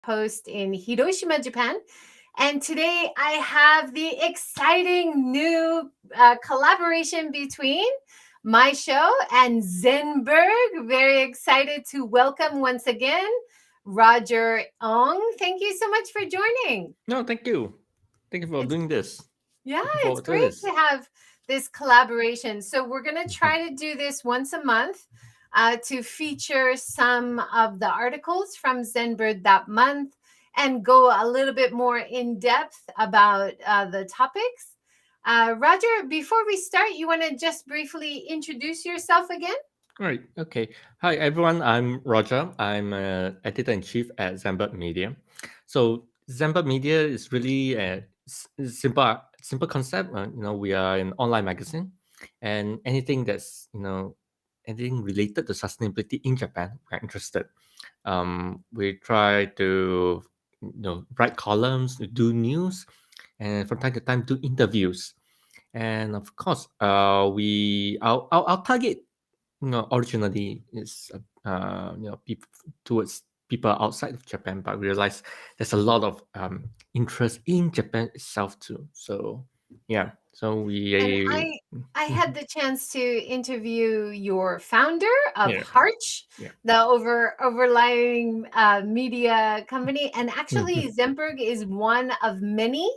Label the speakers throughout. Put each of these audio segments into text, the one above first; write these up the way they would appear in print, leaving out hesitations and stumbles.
Speaker 1: host in Hiroshima, Japan. And today I have the exciting new collaboration between my show and Zenbird. Very excited to welcome once again Roger Ong. Thank you so much for joining.
Speaker 2: No, thank you. Thank you for
Speaker 1: It's
Speaker 2: doing this.
Speaker 1: Yeah,
Speaker 2: Looking
Speaker 1: it's
Speaker 2: forward to
Speaker 1: great
Speaker 2: this.
Speaker 1: to have this collaboration. So we're going to
Speaker 2: Mhm.
Speaker 1: try to do this once a month to feature some of the articles from Zenbird that month and go a little bit more in depth about the topics. Roger, before we start, you want to just briefly introduce yourself again?
Speaker 2: All right. Okay. Hi, everyone. I'm Roger. I'm editor in chief at Zenbird Media. So Zenbird Media is really a simple concept. We are an online magazine, and anything related to sustainability in Japan, we're interested. We try to write columns, do news, and from time to time do interviews. And of course, our target, originally is people towards people outside of Japan, but realize there's a lot of interest in Japan itself too. So yeah, so
Speaker 1: And
Speaker 2: we
Speaker 1: I had the chance to interview your founder of
Speaker 2: yeah
Speaker 1: Harch,
Speaker 2: yeah
Speaker 1: the overlying media company, and
Speaker 2: Mhm.
Speaker 1: actually Zemberg is one of many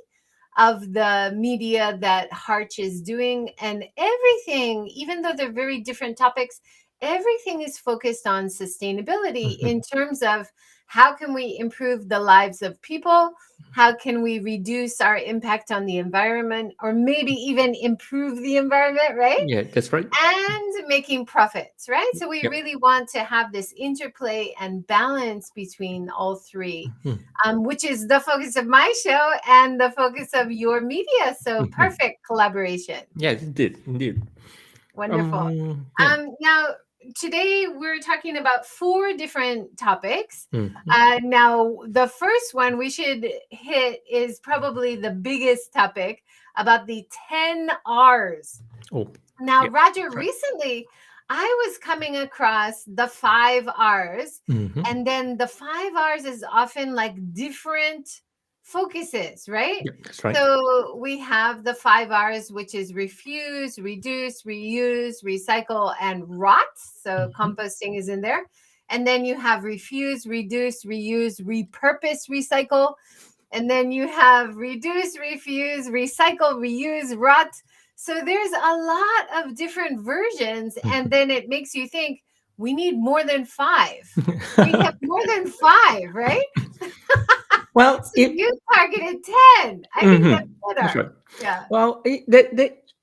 Speaker 1: of the media that Harch is doing, and everything, even though they're very different topics, everything is focused on sustainability in terms of how can we improve the lives of people, how can we reduce our impact on the environment, or maybe even improve the environment, right?
Speaker 2: Yeah, that's right.
Speaker 1: And making profits, right? So we
Speaker 2: Yep.
Speaker 1: really want to have this interplay and balance between all three,
Speaker 2: Mhm.
Speaker 1: which is the focus of my show and the focus of your media. So
Speaker 2: Mhm.
Speaker 1: perfect collaboration.
Speaker 2: Yeah, indeed.
Speaker 1: Wonderful.
Speaker 2: Yeah.
Speaker 1: Now, today we're talking about four different topics.
Speaker 2: Mhm.
Speaker 1: Now, the first one we should hit is probably the biggest topic about the 10 R's.
Speaker 2: Oh,
Speaker 1: Now,
Speaker 2: yeah,
Speaker 1: Roger,
Speaker 2: that's right.
Speaker 1: recently I was coming across the 5 R's,
Speaker 2: Hmm.
Speaker 1: and then the 5 R's is often like different focuses, right?
Speaker 2: Yeah, that's right.
Speaker 1: So we have the 5 R's, which is refuse, reduce, reuse, recycle, and rot. So
Speaker 2: Hmm.
Speaker 1: composting is in there. And then you have refuse, reduce, reuse, repurpose, recycle. And then you have reduce, refuse, recycle, reuse, rot. So there's a lot of different versions. And then it makes you think we need more than five. We have more than five, right?
Speaker 2: Well,
Speaker 1: So
Speaker 2: it
Speaker 1: you targeted 10. I think
Speaker 2: hmm
Speaker 1: that's
Speaker 2: that's
Speaker 1: better.
Speaker 2: right.
Speaker 1: Yeah.
Speaker 2: Well,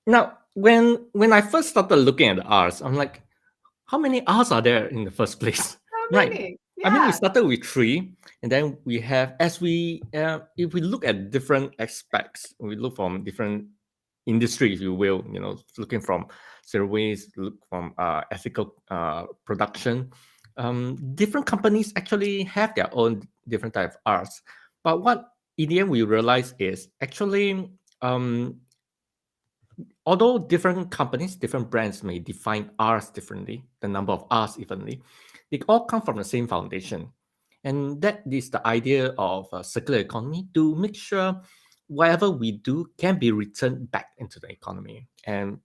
Speaker 2: now when I first started looking at the R's, I'm like, how many R's are there in the first place?
Speaker 1: So
Speaker 2: Right.
Speaker 1: many.
Speaker 2: I mean, we
Speaker 1: Yeah.
Speaker 2: started with three, and then we have as we if we look at different aspects, we look from different industry, if you will, looking from zero waste, look from ethical production. Different companies actually have their own different type of arts, but what in the end we realize is actually um, although different companies, different brands may define R's differently, the number of R's evenly, they all come from the same foundation. And that is the idea of a circular economy to make sure whatever we do can be returned back into the economy and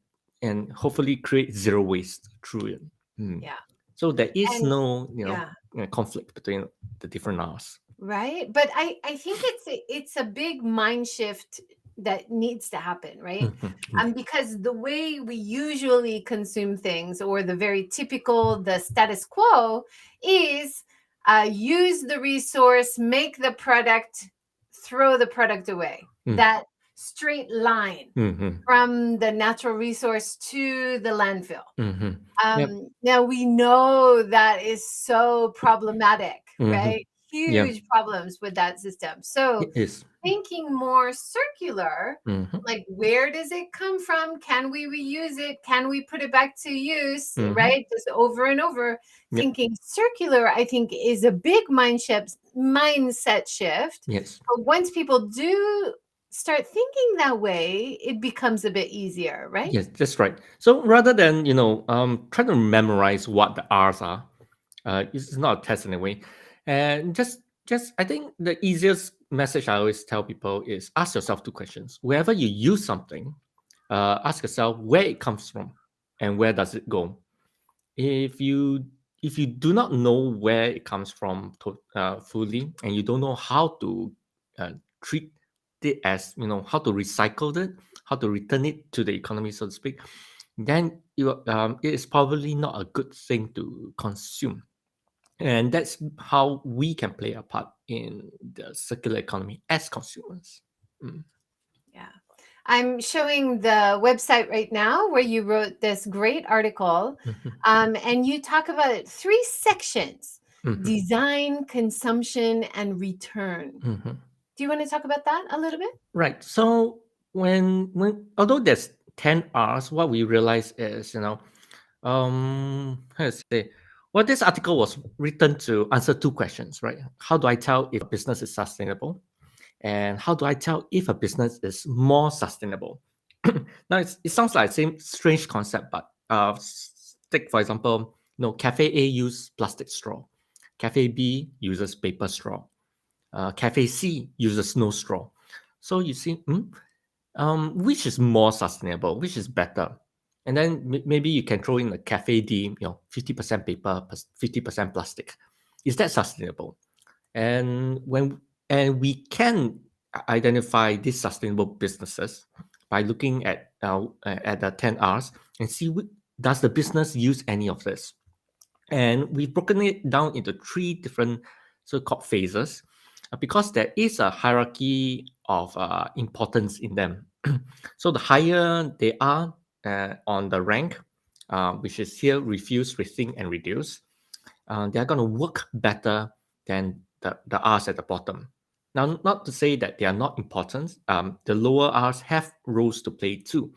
Speaker 2: hopefully create zero waste through it. Mm.
Speaker 1: Yeah.
Speaker 2: So there is
Speaker 1: And
Speaker 2: no
Speaker 1: yeah.
Speaker 2: conflict between the different R's.
Speaker 1: Right. But I think it's a big mind shift that needs to happen, right?
Speaker 2: Mhm. Yeah.
Speaker 1: Because the way we usually consume things, or the very typical, the status quo, is use the resource, make the product, throw the product away.
Speaker 2: Mm.
Speaker 1: That straight line
Speaker 2: Mhm.
Speaker 1: from the natural resource to the landfill.
Speaker 2: Mhm. Yep.
Speaker 1: Now we know that is so problematic,
Speaker 2: Mhm.
Speaker 1: right?
Speaker 2: Yeah.
Speaker 1: Huge problems with that system. So
Speaker 2: It is.
Speaker 1: thinking more circular,
Speaker 2: Mhm.
Speaker 1: like where does it come from? Can we reuse it? Can we put it back to use?
Speaker 2: Mhm.
Speaker 1: Right? Just over and over.
Speaker 2: Yep.
Speaker 1: Thinking circular, I think, is a big mindset shift.
Speaker 2: Yes.
Speaker 1: But once people do start thinking that way, it becomes a bit easier, right?
Speaker 2: Yes, that's right. So rather than try to memorize what the R's are, it's not a test anyway, and just I think the easiest message I always tell people is ask yourself two questions. Wherever you use something, ask yourself where it comes from and where does it go. If you do not know where it comes from fully, and you don't know how to uh, treat it, as how to recycle it, how to return it to the economy, so to speak, then it is probably not a good thing to consume. And that's how we can play a part in the circular economy as consumers. Mm.
Speaker 1: Yeah. I'm showing the website right now where you wrote this great article.
Speaker 2: Mhm.
Speaker 1: And you talk about 3 sections:
Speaker 2: Mhm.
Speaker 1: design, consumption, and return.
Speaker 2: Mhm.
Speaker 1: Do you want to talk about that a little bit?
Speaker 2: Right. So when although there's 10 R's, what we realize is, how to say, well, this article was written to answer two questions, right? How do I tell if a business is sustainable? And how do I tell if a business is more sustainable? Now it sounds like same strange concept, but take for example, Cafe A uses plastic straw, Cafe B uses paper straw, Cafe C uses no straw. So you see, which is more sustainable, which is better? And then maybe you can throw in the Cafe D, 50% paper, 50% plastic. Is that sustainable? And we can identify these sustainable businesses by looking at the 10 R's and see does the business use any of this. And we've broken it down into 3 different so-called phases, because there is a hierarchy of importance in them. So the higher they are on the rank, which is here refuse, rethink, and reduce, they're going to work better than the R's at the bottom. Now, not to say that they are not important. The lower R's have roles to play too.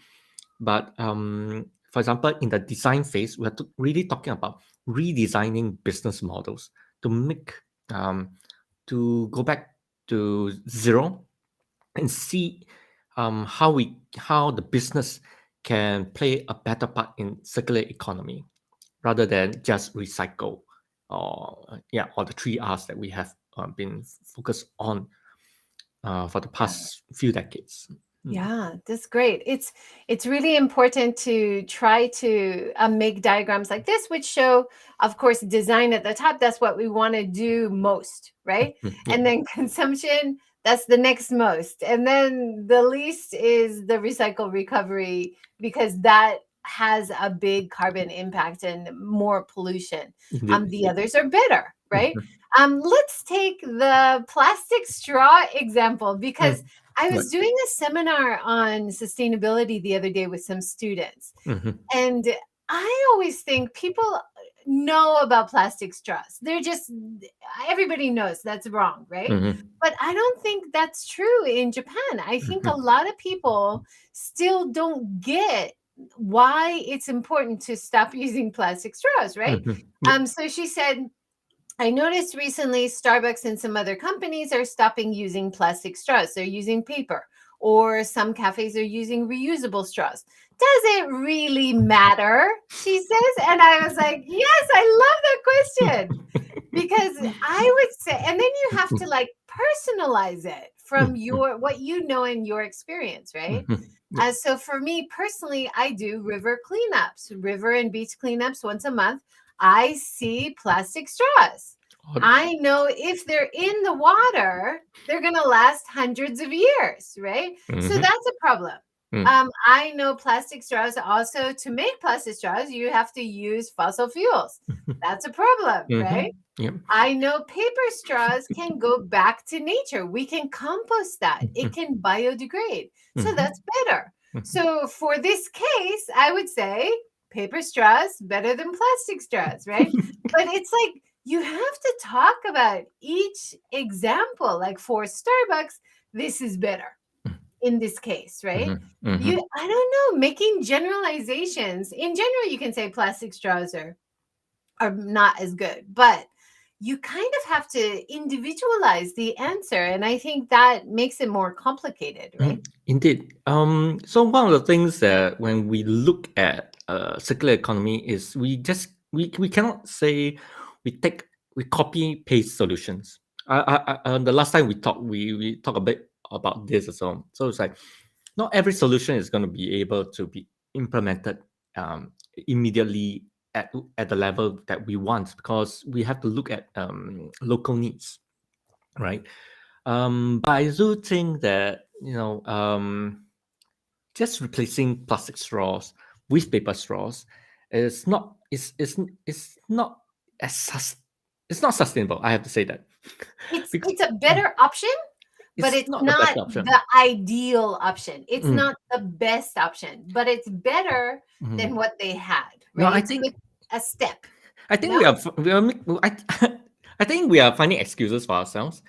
Speaker 2: But for example, in the design phase, we're really talking about redesigning business models to make to go back to zero and see how the business can play a better part in circular economy rather than just recycle, or the 3 R's that we have been focused on for the
Speaker 1: Yeah.
Speaker 2: past few decades. Mm.
Speaker 1: Yeah, that's great. It's really important to try to make diagrams like this, which show, of course, design at the top. That's what we want to do most, right?
Speaker 2: Mm, yeah.
Speaker 1: And then consumption, that's the next most. And then the least is the recycle recovery, because that has a big carbon impact and more pollution.
Speaker 2: Indeed.
Speaker 1: The others are better, right?
Speaker 2: Mhm.
Speaker 1: Let's take the plastic straw example, because
Speaker 2: Mm.
Speaker 1: I
Speaker 2: Right.
Speaker 1: was doing a seminar on sustainability the other day with some students,
Speaker 2: Mhm.
Speaker 1: and I always think people know about plastic straws. They're just, everybody knows that's wrong, right?
Speaker 2: Mhm.
Speaker 1: But I don't think that's true in Japan. I think a
Speaker 2: Mhm.
Speaker 1: lot of people still don't get why it's important to stop using plastic straws, right?
Speaker 2: Mhm. Yep.
Speaker 1: So she said, I noticed recently Starbucks and some other companies are stopping using plastic straws. They're using paper, or some cafes are using reusable straws. Does it really matter? She says. And I was like, yes, I love that question, because I would say, and then you have to like personalize it from
Speaker 2: Mhm.
Speaker 1: your what you know in your experience, right?
Speaker 2: Mhm. Yep.
Speaker 1: So for me personally, I do river cleanups, river and beach cleanups once a month. I see plastic straws.
Speaker 2: All right.
Speaker 1: I know if they're in the water, they're going to last hundreds of years, right? So
Speaker 2: Mhm.
Speaker 1: that's a problem.
Speaker 2: Mm.
Speaker 1: I know plastic straws also, to make plastic straws, you have to use fossil fuels. That's a problem, right?
Speaker 2: Mhm. Yep.
Speaker 1: I know paper straws can go back to nature. We can compost that. It
Speaker 2: Mhm.
Speaker 1: can biodegrade. So
Speaker 2: Mhm.
Speaker 1: that's better.
Speaker 2: Mhm.
Speaker 1: So for this case, I would say paper straws better than plastic straws, right? But it's like you have to talk about each example. Like for Starbucks, this is better in this case, right?
Speaker 2: Mhm. Mhm.
Speaker 1: I don't know, making generalizations. In general, you can say plastic straws are not as good, but you kind of have to individualize the answer, and I think that makes it more complicated, right?
Speaker 2: Indeed. So one of the things that when we look at circular economy is we cannot say we copy paste solutions. The last time we talked, we talked a bit about this as well. So it's like not every solution is going to be able to be implemented um, immediately at the level that we want, because we have to look at local needs, right? But I do think that just replacing plastic straws with paper straws is not is not as it's not sustainable. I have to say that. Because
Speaker 1: It's a better option, but
Speaker 2: it's
Speaker 1: it's
Speaker 2: not the best
Speaker 1: not
Speaker 2: option.
Speaker 1: the ideal option. It's
Speaker 2: Mm,
Speaker 1: not the best option, but it's better than
Speaker 2: mhm.
Speaker 1: what they had,
Speaker 2: No,
Speaker 1: right? So it's a step.
Speaker 2: I think
Speaker 1: No?
Speaker 2: we are I think we are finding excuses for ourselves.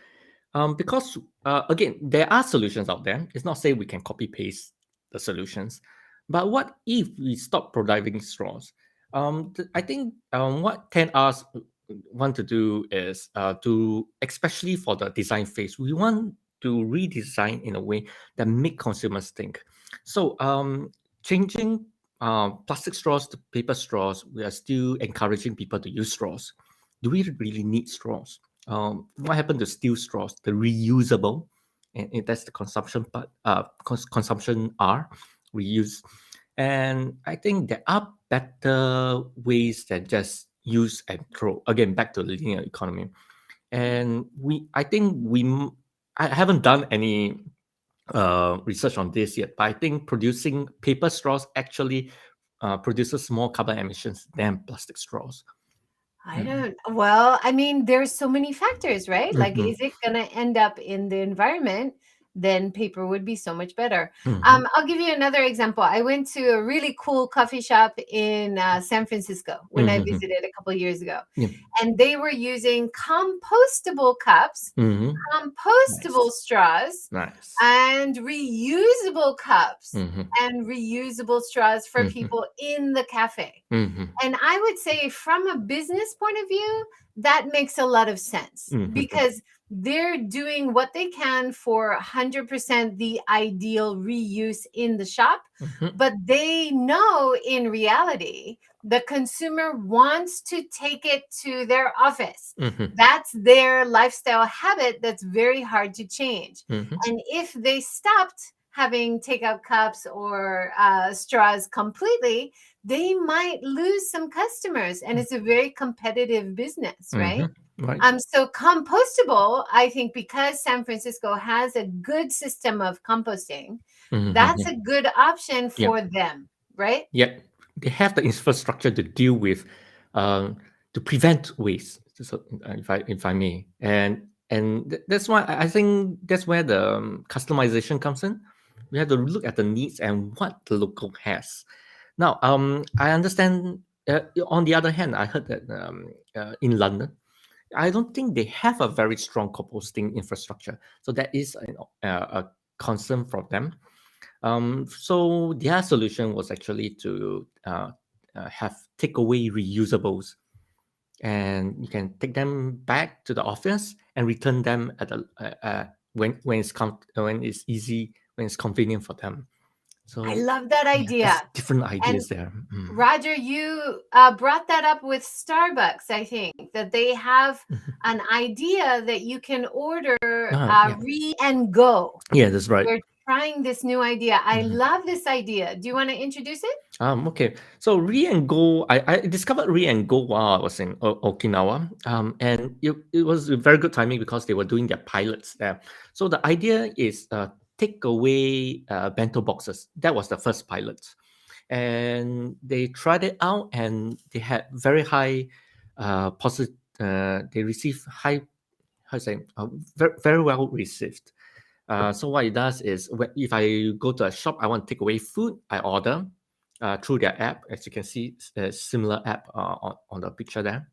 Speaker 2: Because again, there are solutions out there. It's not say we can copy paste the solutions, but what if we stop providing straws? I think what 10Rs want to do is to, especially for the design phase, we want to redesign in a way that make consumers think. So changing plastic straws to paper straws, we are still encouraging people to use straws. Do we really need straws? What happened to steel straws, the reusable, and that's the consumption part, consumption R, reuse. And I think there are better ways than just use and throw. Again, back to the linear economy. And I think I haven't done any research on this yet, but I think producing paper straws actually produces more carbon emissions than plastic straws.
Speaker 1: I don't, well, I mean, there's so many factors, right? Like,
Speaker 2: Mm-hmm.
Speaker 1: is it going to end up in the environment? Then paper would be so much better.
Speaker 2: Mm-hmm.
Speaker 1: I'll give you another example. I went to a really cool coffee shop in San Francisco when I
Speaker 2: Mm-hmm.
Speaker 1: visited a couple years ago,
Speaker 2: Yeah.
Speaker 1: and they were using compostable cups,
Speaker 2: Mm-hmm.
Speaker 1: compostable
Speaker 2: Nice.
Speaker 1: straws,
Speaker 2: Nice.
Speaker 1: and reusable cups
Speaker 2: Mm-hmm.
Speaker 1: and reusable straws for
Speaker 2: Mm-hmm.
Speaker 1: people in the cafe.
Speaker 2: Mm-hmm.
Speaker 1: And I would say, from a business point of view, that makes a lot of sense
Speaker 2: Mm-hmm.
Speaker 1: because they're doing what they can for 100% the ideal reuse in the shop.
Speaker 2: Mm-hmm.
Speaker 1: But they know in reality, the consumer wants to take it to their office.
Speaker 2: Mm-hmm.
Speaker 1: That's their lifestyle habit that's very hard to change.
Speaker 2: Mm-hmm.
Speaker 1: And if they stopped having takeout cups or straws completely, they might lose some customers, and it's a very competitive business, right?
Speaker 2: Mm-hmm. Right.
Speaker 1: So compostable, I think, because San Francisco has a good system of composting, that's
Speaker 2: Mm-hmm.
Speaker 1: a good option
Speaker 2: Yeah.
Speaker 1: for them, right?
Speaker 2: Yeah. They have the infrastructure to deal with, uh, to prevent waste. So, if I may, and that's why I think that's where the customization comes in. We have to look at the needs and what the local has. Now, I understand. On the other hand, I heard that in London, I don't think they have a very strong composting infrastructure. So that is a concern for them. So their solution was actually to have takeaway reusables, and you can take them back to the office and return them at the when it's easy, when it's convenient for them.
Speaker 1: I
Speaker 2: So
Speaker 1: love that
Speaker 2: yeah, there's
Speaker 1: idea.
Speaker 2: different
Speaker 1: And
Speaker 2: ideas there.
Speaker 1: Roger, you brought that up with Starbucks, I think, that they have
Speaker 2: Mhm.
Speaker 1: an idea that you can order
Speaker 2: Yeah,
Speaker 1: re and go.
Speaker 2: yeah, that's right.
Speaker 1: They're trying this new idea. I
Speaker 2: Mhm.
Speaker 1: love this idea. Do you want to introduce it?
Speaker 2: Okay. So Re and Go, I discovered Re and Go while I was in Okinawa. And it was a very good timing because they were doing their pilots there. So the idea is take away bento boxes. That was the first pilot. And they tried it out and they had very high positive, they received high, how to say, very, very well received. So what it does is if I go to a shop, I want to take away food, I order through their app. As you can see, a similar app on the picture there.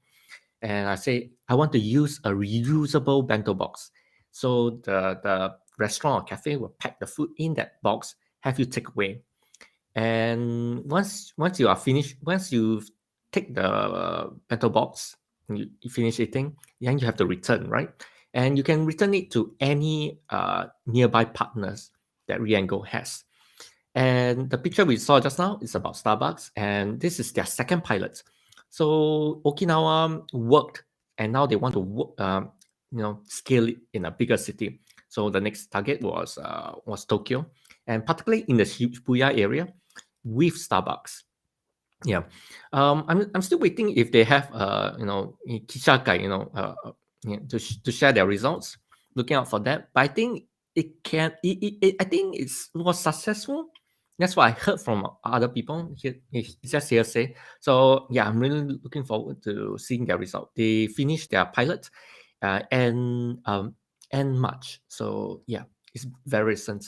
Speaker 2: And I say, I want to use a reusable bento box. So the restaurant or cafe will pack the food in that box, have you take away. And once you are finished, once you take the bento box, and you finish eating, then you have to return, right? And you can return it to any nearby partners that Riango has. And the picture we saw just now is about Starbucks, and this is their second pilot. So Okinawa worked, and now they want to scale it in a bigger city. So the next target was Tokyo, and particularly in the Shibuya area with Starbucks. Yeah, I'm still waiting if they have kishakai, to share their results. Looking out for that, but I think I think it was successful. That's what I heard from other people. It's just hearsay. So yeah, I'm really looking forward to seeing their result. They finished their pilot, and March. So yeah, it's very recent.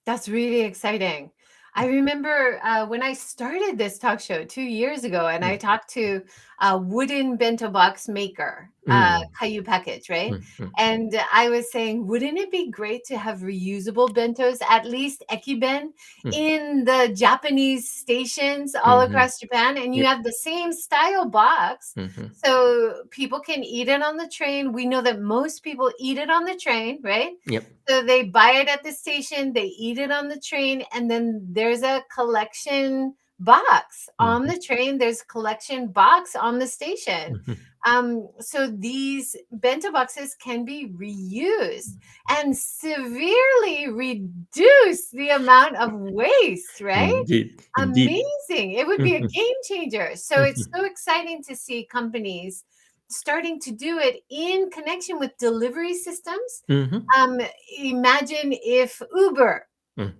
Speaker 1: That's really exciting. I remember when I started this talk show 2 years ago, and I
Speaker 2: Mm,
Speaker 1: talked to a wooden bento box maker,
Speaker 2: mm,
Speaker 1: Caillou Package, right?
Speaker 2: mm,
Speaker 1: And I was saying, wouldn't it be great to have reusable bentos, at least ekiben,
Speaker 2: mm,
Speaker 1: in the Japanese stations all
Speaker 2: mm.
Speaker 1: across Japan? And you
Speaker 2: Yep.
Speaker 1: have the same style box,
Speaker 2: Mm-hmm.
Speaker 1: so people can eat it on the train. We know that most people eat it on the train, right?
Speaker 2: Yep.
Speaker 1: So they buy it at the station, they eat it on the train, and then there's a collection box on
Speaker 2: Mm-hmm.
Speaker 1: the train. There's a collection box on the station.
Speaker 2: Mm-hmm.
Speaker 1: So these bento boxes can be reused and severely reduce the amount of waste, right?
Speaker 2: Indeed. Indeed.
Speaker 1: Amazing. It would be a
Speaker 2: Mm-hmm.
Speaker 1: game changer. So it's so exciting to see companies starting to do it in connection with delivery systems.
Speaker 2: Mm-hmm.
Speaker 1: um, Imagine if Uber
Speaker 2: Mm,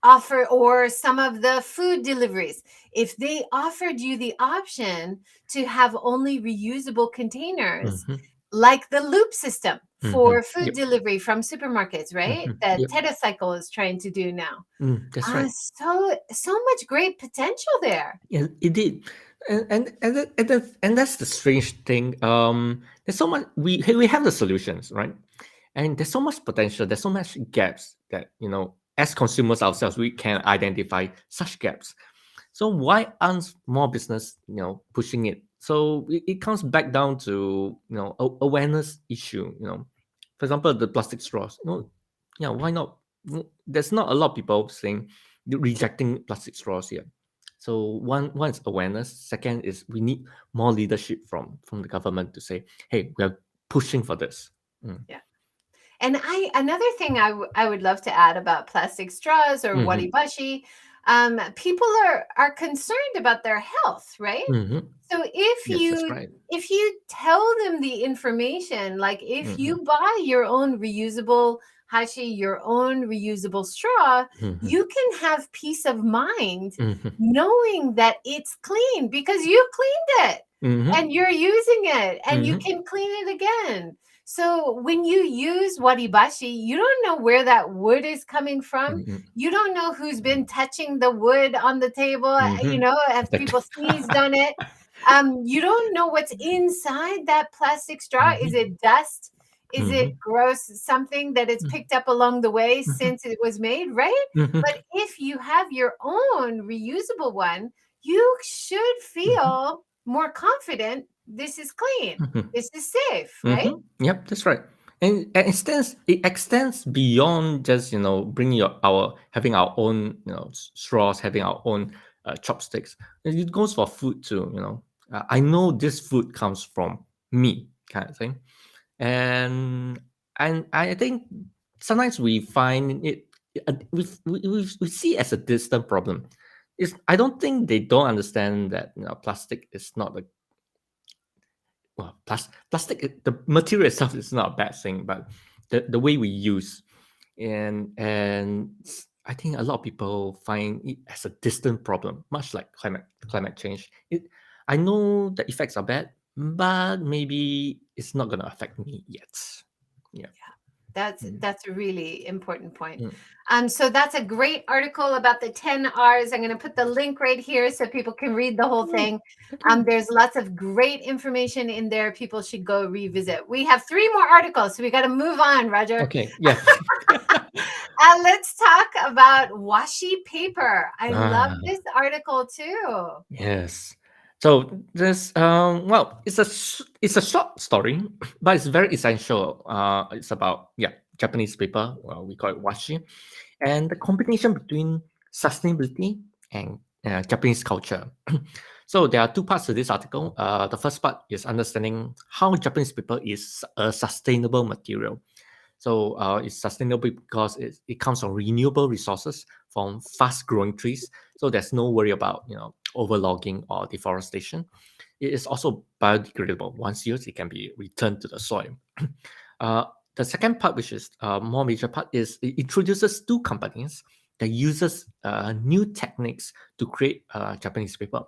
Speaker 1: offer, or some of the food deliveries, if they offered you the option to have only reusable containers,
Speaker 2: mm-hmm.
Speaker 1: like the loop system
Speaker 2: Mm-hmm.
Speaker 1: for food
Speaker 2: Yep.
Speaker 1: delivery from supermarkets, right?
Speaker 2: Mm-hmm.
Speaker 1: That
Speaker 2: Yep.
Speaker 1: Teracycle is trying to do now.
Speaker 2: That's right.
Speaker 1: So much great potential there.
Speaker 2: Yeah, it did. And that's the strange thing. There's so much we have the solutions, right? And there's so much potential. There's so much gaps that as consumers ourselves, we can identify such gaps. So why aren't more business, pushing it? So it comes back down to awareness issue. For example, the plastic straws. Yeah, why not? There's not a lot of people saying rejecting plastic straws here. So one is awareness. Second is we need more leadership from the government to say, hey, we are pushing for this. Mm.
Speaker 1: Yeah. And another thing I would love to add about plastic straws or
Speaker 2: Mm-hmm.
Speaker 1: waribashi, people are concerned about their health, right?
Speaker 2: Mm-hmm.
Speaker 1: So if
Speaker 2: Yes, that's
Speaker 1: you
Speaker 2: right.
Speaker 1: if you tell them the information, like if
Speaker 2: Mm-hmm.
Speaker 1: you buy your own reusable hashi, your own reusable straw,
Speaker 2: Mm-hmm.
Speaker 1: you can have peace of mind
Speaker 2: Mm-hmm.
Speaker 1: knowing that it's clean because you cleaned it
Speaker 2: Mm-hmm.
Speaker 1: and you're using it and you
Speaker 2: Mm-hmm.
Speaker 1: can clean it again. So when you use waribashi, you don't know where that wood is coming from.
Speaker 2: Mm-hmm.
Speaker 1: You don't know who's been touching the wood on the table.
Speaker 2: Mm-hmm.
Speaker 1: Have people sneezed on it? You don't know what's inside that plastic straw. Is
Speaker 2: Mm-hmm.
Speaker 1: it dust? Is
Speaker 2: Mm-hmm.
Speaker 1: it gross? Something that it's picked up along the way
Speaker 2: Mm-hmm.
Speaker 1: since it was made, right?
Speaker 2: Mm-hmm.
Speaker 1: But if you have your own reusable one, you should feel more confident. This is clean.
Speaker 2: Mm-hmm.
Speaker 1: This is safe, right?
Speaker 2: Mm-hmm. Yep, that's right. And it extends beyond just bringing our having our own straws, having our own chopsticks. And it goes for food too. I know this food comes from me, kind of thing. And I think sometimes we find it we see it as a distant problem. I don't think they don't understand that plastic is not a plastic, the material itself is not a bad thing, but the way we use, I think a lot of people find it as a distant problem, much like climate change. I know the effects are bad, but maybe it's not going to affect me yet. Yeah. Mm,
Speaker 1: That's a really important point.
Speaker 2: mm,
Speaker 1: So that's a great article about the 10 R's. I'm going to put the link right here so people can read the whole
Speaker 2: mm.
Speaker 1: thing.
Speaker 2: Okay.
Speaker 1: There's lots of great information in there. People should go revisit. We have 3 more articles, so we got to move on, Roger.
Speaker 2: Okay. Yeah.
Speaker 1: Let's talk about washi paper. I love
Speaker 2: Ah.
Speaker 1: this article too.
Speaker 2: Yes. So there's it's a short story, but it's very essential. It's about Japanese paper. Well, we call it washi, and the combination between sustainability and Japanese culture. So there are two parts to this article. The first part is understanding how Japanese paper is a sustainable material. So it's sustainable because it comes from renewable resources from fast-growing trees. So there's no worry about overlogging or deforestation. It is also biodegradable. Once used, it can be returned to the soil. uh, the second part, which is more major part, is it introduces two companies that uses new techniques to create Japanese paper.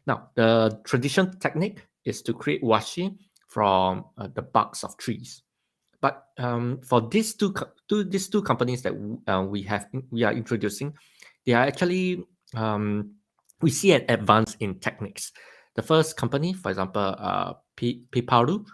Speaker 2: Now, the traditional technique is to create washi from the barks of trees. But for these two companies that we are introducing, they are actually we see an advance in techniques. The first company, for example, Paparu,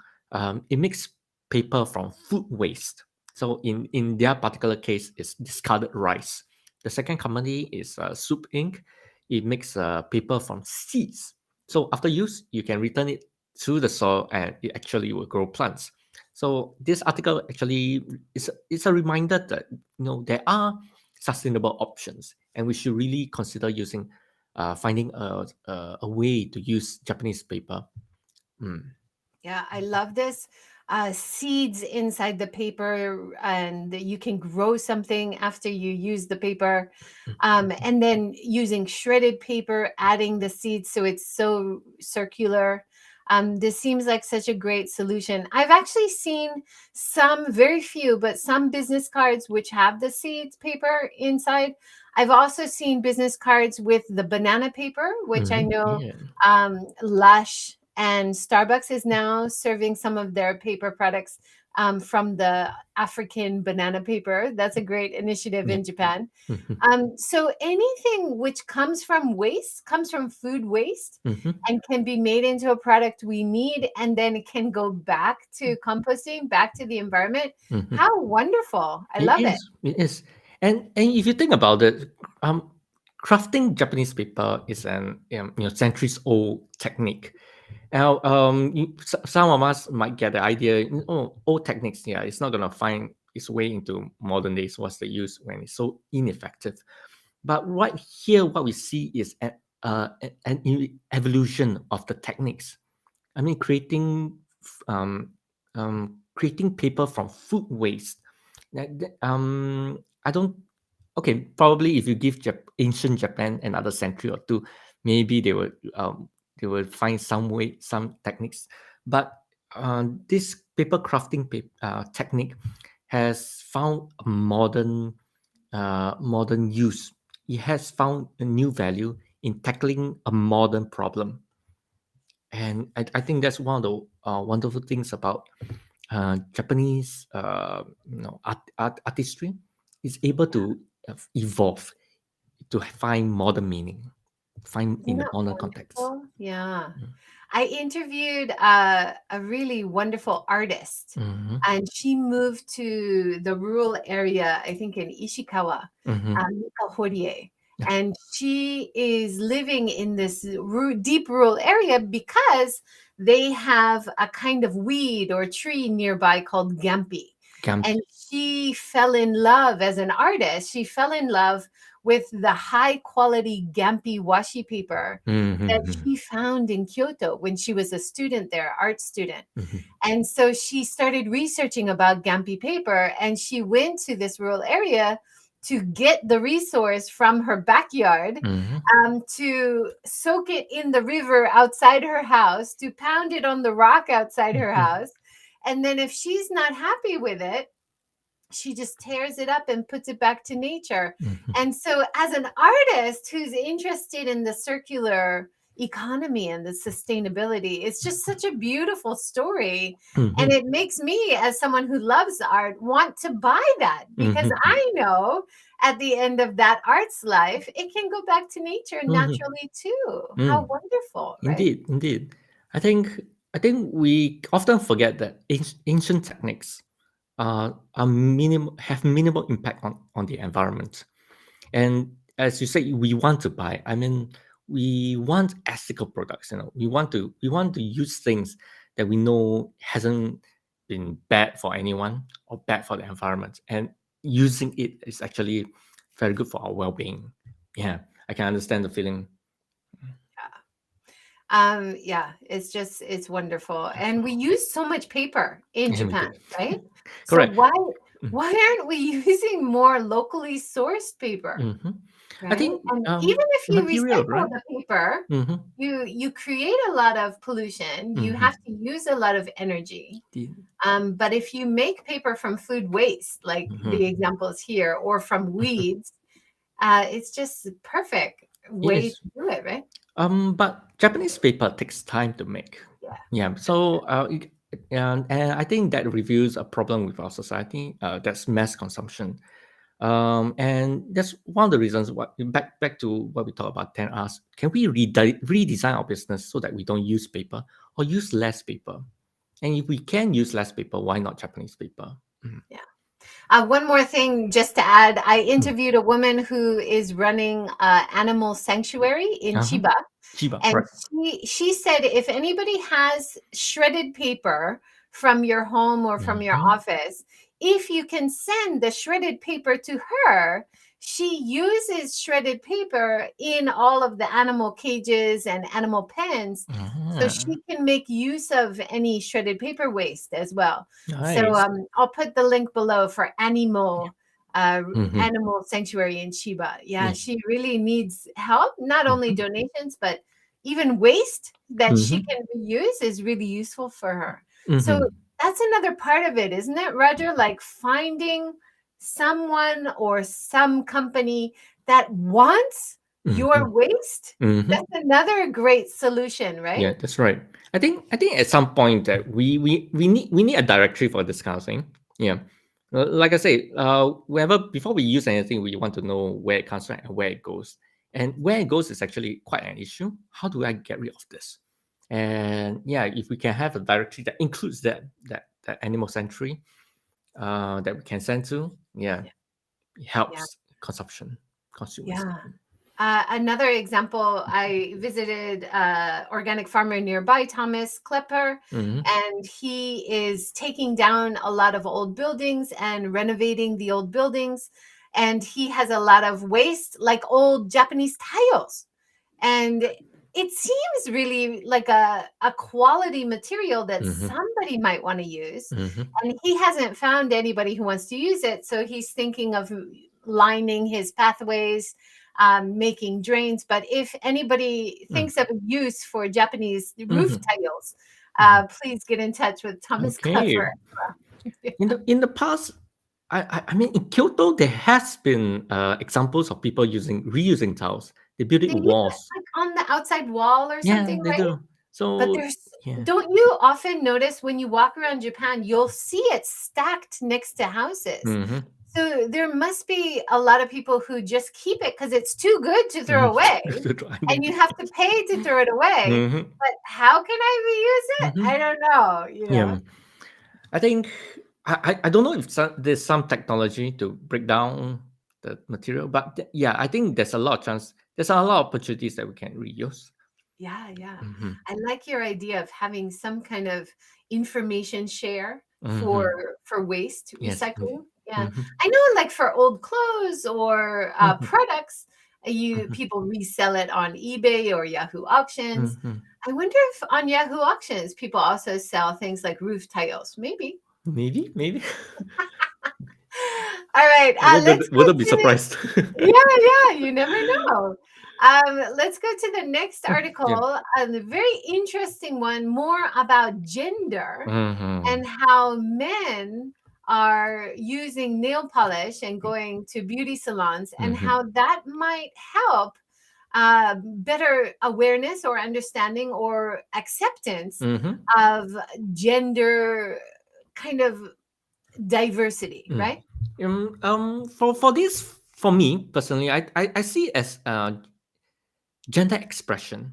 Speaker 2: it makes paper from food waste. So in their particular case, it's discarded rice. The second company is Soup Inc. It makes paper from seeds. So after use, you can return it to the soil, and it actually will grow plants. So this article actually is a reminder that there are sustainable options, and we should really consider using finding a way to use Japanese paper. Mm.
Speaker 1: Yeah, I love this. Seeds inside the paper, and you can grow something after you use the paper. And then using shredded paper, adding the seeds so it's so circular. This seems like such a great solution. I've actually seen some, very few, but some business cards which have the seeds paper inside. I've also seen business cards with the banana paper, which I know
Speaker 2: Yeah.
Speaker 1: Lush and Starbucks is now serving some of their paper products from the African banana paper. That's a great initiative
Speaker 2: Yeah.
Speaker 1: in Japan.
Speaker 2: Mhm.
Speaker 1: So anything which comes from waste, comes from food waste,
Speaker 2: Mhm.
Speaker 1: and can be made into a product we need, and then it can go back to composting, back to the environment.
Speaker 2: Mhm.
Speaker 1: How wonderful. I
Speaker 2: It
Speaker 1: love it.
Speaker 2: is. It is. And if you think about it, crafting Japanese paper is an centuries old technique. Now, some of us might get the idea, old techniques, yeah, it's not gonna find its way into modern days. What's the use when it's so ineffective? But right here, what we see is evolution of the techniques. I mean, creating paper from food waste. I don't. Okay, probably if you give ancient Japan another century or two, maybe they will find some way, some techniques. But this paper crafting technique has found a modern use. It has found a new value in tackling a modern problem, and I think that's one of the wonderful things about Japanese artistry is able to evolve to find modern meaning, find in
Speaker 1: Isn't
Speaker 2: the
Speaker 1: that
Speaker 2: modern context.
Speaker 1: wonderful? Yeah.
Speaker 2: Mm.
Speaker 1: I interviewed a really wonderful artist,
Speaker 2: Mhm.
Speaker 1: and she moved to the rural area, I think in Ishikawa,
Speaker 2: Mhm.
Speaker 1: Mika Horie.
Speaker 2: Yeah.
Speaker 1: And she is living in this deep rural area because they have a kind of weed or tree nearby called gampi. And
Speaker 2: Gampi.
Speaker 1: she fell in love as an artist. She fell in love with the high quality gampi washi paper that
Speaker 2: Mhm.
Speaker 1: she found in Kyoto when she was a student there, art student.
Speaker 2: Mhm.
Speaker 1: And so she started researching about Gampi paper, and she went to this rural area to get the resource from her backyard,
Speaker 2: Mhm.
Speaker 1: to soak it in the river outside her house, to pound it on the rock outside her
Speaker 2: Mhm.
Speaker 1: house. And then if she's not happy with it, she just tears it up and puts it back to nature.
Speaker 2: Mhm.
Speaker 1: And so, as an artist who's interested in the circular economy and the sustainability, it's just such a beautiful story. And
Speaker 2: Mhm.
Speaker 1: it makes me, as someone who loves art, want to buy that because
Speaker 2: Mhm.
Speaker 1: I know at the end of that art's life, it can go back to nature
Speaker 2: Mhm.
Speaker 1: naturally too. How
Speaker 2: Mm.
Speaker 1: wonderful, right?
Speaker 2: Indeed, indeed. I think I think we often forget that ancient techniques are have minimal impact on the environment. And as you say, we want to buy. I mean, we want ethical products. We want to use things that we know hasn't been bad for anyone or bad for the environment, and using it is actually very good for our well-being. Yeah, I can understand the feeling.
Speaker 1: Yeah. Yeah, it's wonderful. And we use so much paper in
Speaker 2: And we
Speaker 1: Japan,
Speaker 2: do.
Speaker 1: right? So
Speaker 2: Correct.
Speaker 1: why aren't we using more locally sourced paper,
Speaker 2: Mm-hmm. I
Speaker 1: right?
Speaker 2: think
Speaker 1: And even if you
Speaker 2: material,
Speaker 1: recycle
Speaker 2: right?
Speaker 1: the paper,
Speaker 2: Mm-hmm.
Speaker 1: you create a lot of pollution. You
Speaker 2: Mm-hmm.
Speaker 1: have to use a lot of energy.
Speaker 2: The,
Speaker 1: But if you make paper from food waste, like the
Speaker 2: mm-hmm.
Speaker 1: examples here, or from
Speaker 2: Mm-hmm.
Speaker 1: weeds, it's just a perfect way
Speaker 2: Yes.
Speaker 1: to do it, right?
Speaker 2: But Japanese paper takes time to make.
Speaker 1: Yeah.
Speaker 2: Yeah. So and I think that reveals a problem with our society. That's mass consumption. And that's one of the reasons. What back to what we talked about 10 hours. Can we redesign our business so that we don't use paper or use less paper? And if we can use less paper, why not Japanese paper? Mm.
Speaker 1: Yeah. One more thing, just to add, I
Speaker 2: Mm.
Speaker 1: interviewed a woman who is running an animal sanctuary in
Speaker 2: Uh-huh.
Speaker 1: Chiba,
Speaker 2: Chiba,
Speaker 1: and
Speaker 2: right?
Speaker 1: she said if anybody has shredded paper from your home or from your
Speaker 2: Mm-hmm.
Speaker 1: office, if you can send the shredded paper to her, she uses shredded paper in all of the animal cages and animal pens, so
Speaker 2: Ah,
Speaker 1: she can make use of any shredded paper waste as well. So
Speaker 2: nice.
Speaker 1: I'll put the link below for uh,
Speaker 2: Mm-hmm.
Speaker 1: animal sanctuary in Chiba. Yeah,
Speaker 2: Yeah.
Speaker 1: she really needs help, not only
Speaker 2: Mm-hmm.
Speaker 1: donations, but even waste that she
Speaker 2: Mm-hmm.
Speaker 1: can reuse is really useful for her. So
Speaker 2: Mm-hmm.
Speaker 1: that's another part of it, isn't it, Roger? Like finding someone or some company that wants
Speaker 2: Mm-hmm.
Speaker 1: your waste.
Speaker 2: Mm-hmm.
Speaker 1: That's another great solution, right?
Speaker 2: Yeah, that's right. I think at some point that we need a directory for this kind of thing. Yeah. Like I say, whenever before we use anything, we want to know where it comes from and where it goes. And where it goes is actually quite an issue. How do I get rid of this? And yeah, if we can have a directory that includes that animal sanctuary, that we can send to, yeah,
Speaker 1: Yeah.
Speaker 2: it
Speaker 1: Yeah.
Speaker 2: helps consumers.
Speaker 1: Yeah. Another example, I visited organic farmer nearby, Thomas Klepper,
Speaker 2: Mm-hmm.
Speaker 1: and he is taking down a lot of old buildings and renovating the old buildings. And he has a lot of waste, like old Japanese tiles. And it seems really like a quality material that
Speaker 2: Mm-hmm.
Speaker 1: somebody might want to use.
Speaker 2: Mm-hmm.
Speaker 1: And he hasn't found anybody who wants to use it. So he's thinking of lining his pathways, making drains. But if anybody
Speaker 2: Mm.
Speaker 1: thinks of a use for Japanese roof
Speaker 2: Mm-hmm.
Speaker 1: tiles,
Speaker 2: Mm-hmm.
Speaker 1: please get in touch with Thomas Klepper.
Speaker 2: Okay. In the past, I mean in Kyoto there has been examples of people reusing tiles. They build it
Speaker 1: They use it
Speaker 2: walls.
Speaker 1: like on the outside wall or
Speaker 2: Yeah,
Speaker 1: something,
Speaker 2: they
Speaker 1: right?
Speaker 2: do.
Speaker 1: But
Speaker 2: So
Speaker 1: there's
Speaker 2: yeah.
Speaker 1: don't you often notice when you walk around Japan, you'll see it stacked next to houses.
Speaker 2: Mm-hmm.
Speaker 1: So there must be a lot of people who just keep it because it's too good to throw away,
Speaker 2: Mm-hmm. I
Speaker 1: and
Speaker 2: mean,
Speaker 1: you have to pay to throw it away.
Speaker 2: mm-hmm.
Speaker 1: But how can I reuse it?
Speaker 2: Mm-hmm.
Speaker 1: I don't know, you
Speaker 2: Yeah.
Speaker 1: know?
Speaker 2: I think I don't know if there's some technology to break down the material, but yeah, I think there's a lot of chance. There's a lot of opportunities that we can reuse.
Speaker 1: Yeah, yeah.
Speaker 2: Mm-hmm.
Speaker 1: I like your idea of having some kind of information share
Speaker 2: Mm-hmm.
Speaker 1: for waste
Speaker 2: Yes.
Speaker 1: recycling. Yeah.
Speaker 2: Mm-hmm.
Speaker 1: I know like for old clothes or
Speaker 2: Mm-hmm.
Speaker 1: products, you people resell it on eBay or Yahoo Auctions.
Speaker 2: Mm-hmm.
Speaker 1: I wonder if on Yahoo Auctions people also sell things like roof tiles. Maybe.
Speaker 2: Maybe.
Speaker 1: All right, let's go
Speaker 2: Wouldn't be
Speaker 1: to
Speaker 2: surprised.
Speaker 1: yeah, you never know. Let's go to the next
Speaker 2: Yeah.
Speaker 1: article, a very interesting one, more about gender
Speaker 2: Mm-hmm.
Speaker 1: and how men are using nail polish and going to beauty salons, and
Speaker 2: Mm-hmm.
Speaker 1: how that might help better awareness or understanding or acceptance
Speaker 2: Mm-hmm.
Speaker 1: of gender kind of diversity,
Speaker 2: Mm.
Speaker 1: right?
Speaker 2: For this, for me personally, I see it as gender expression.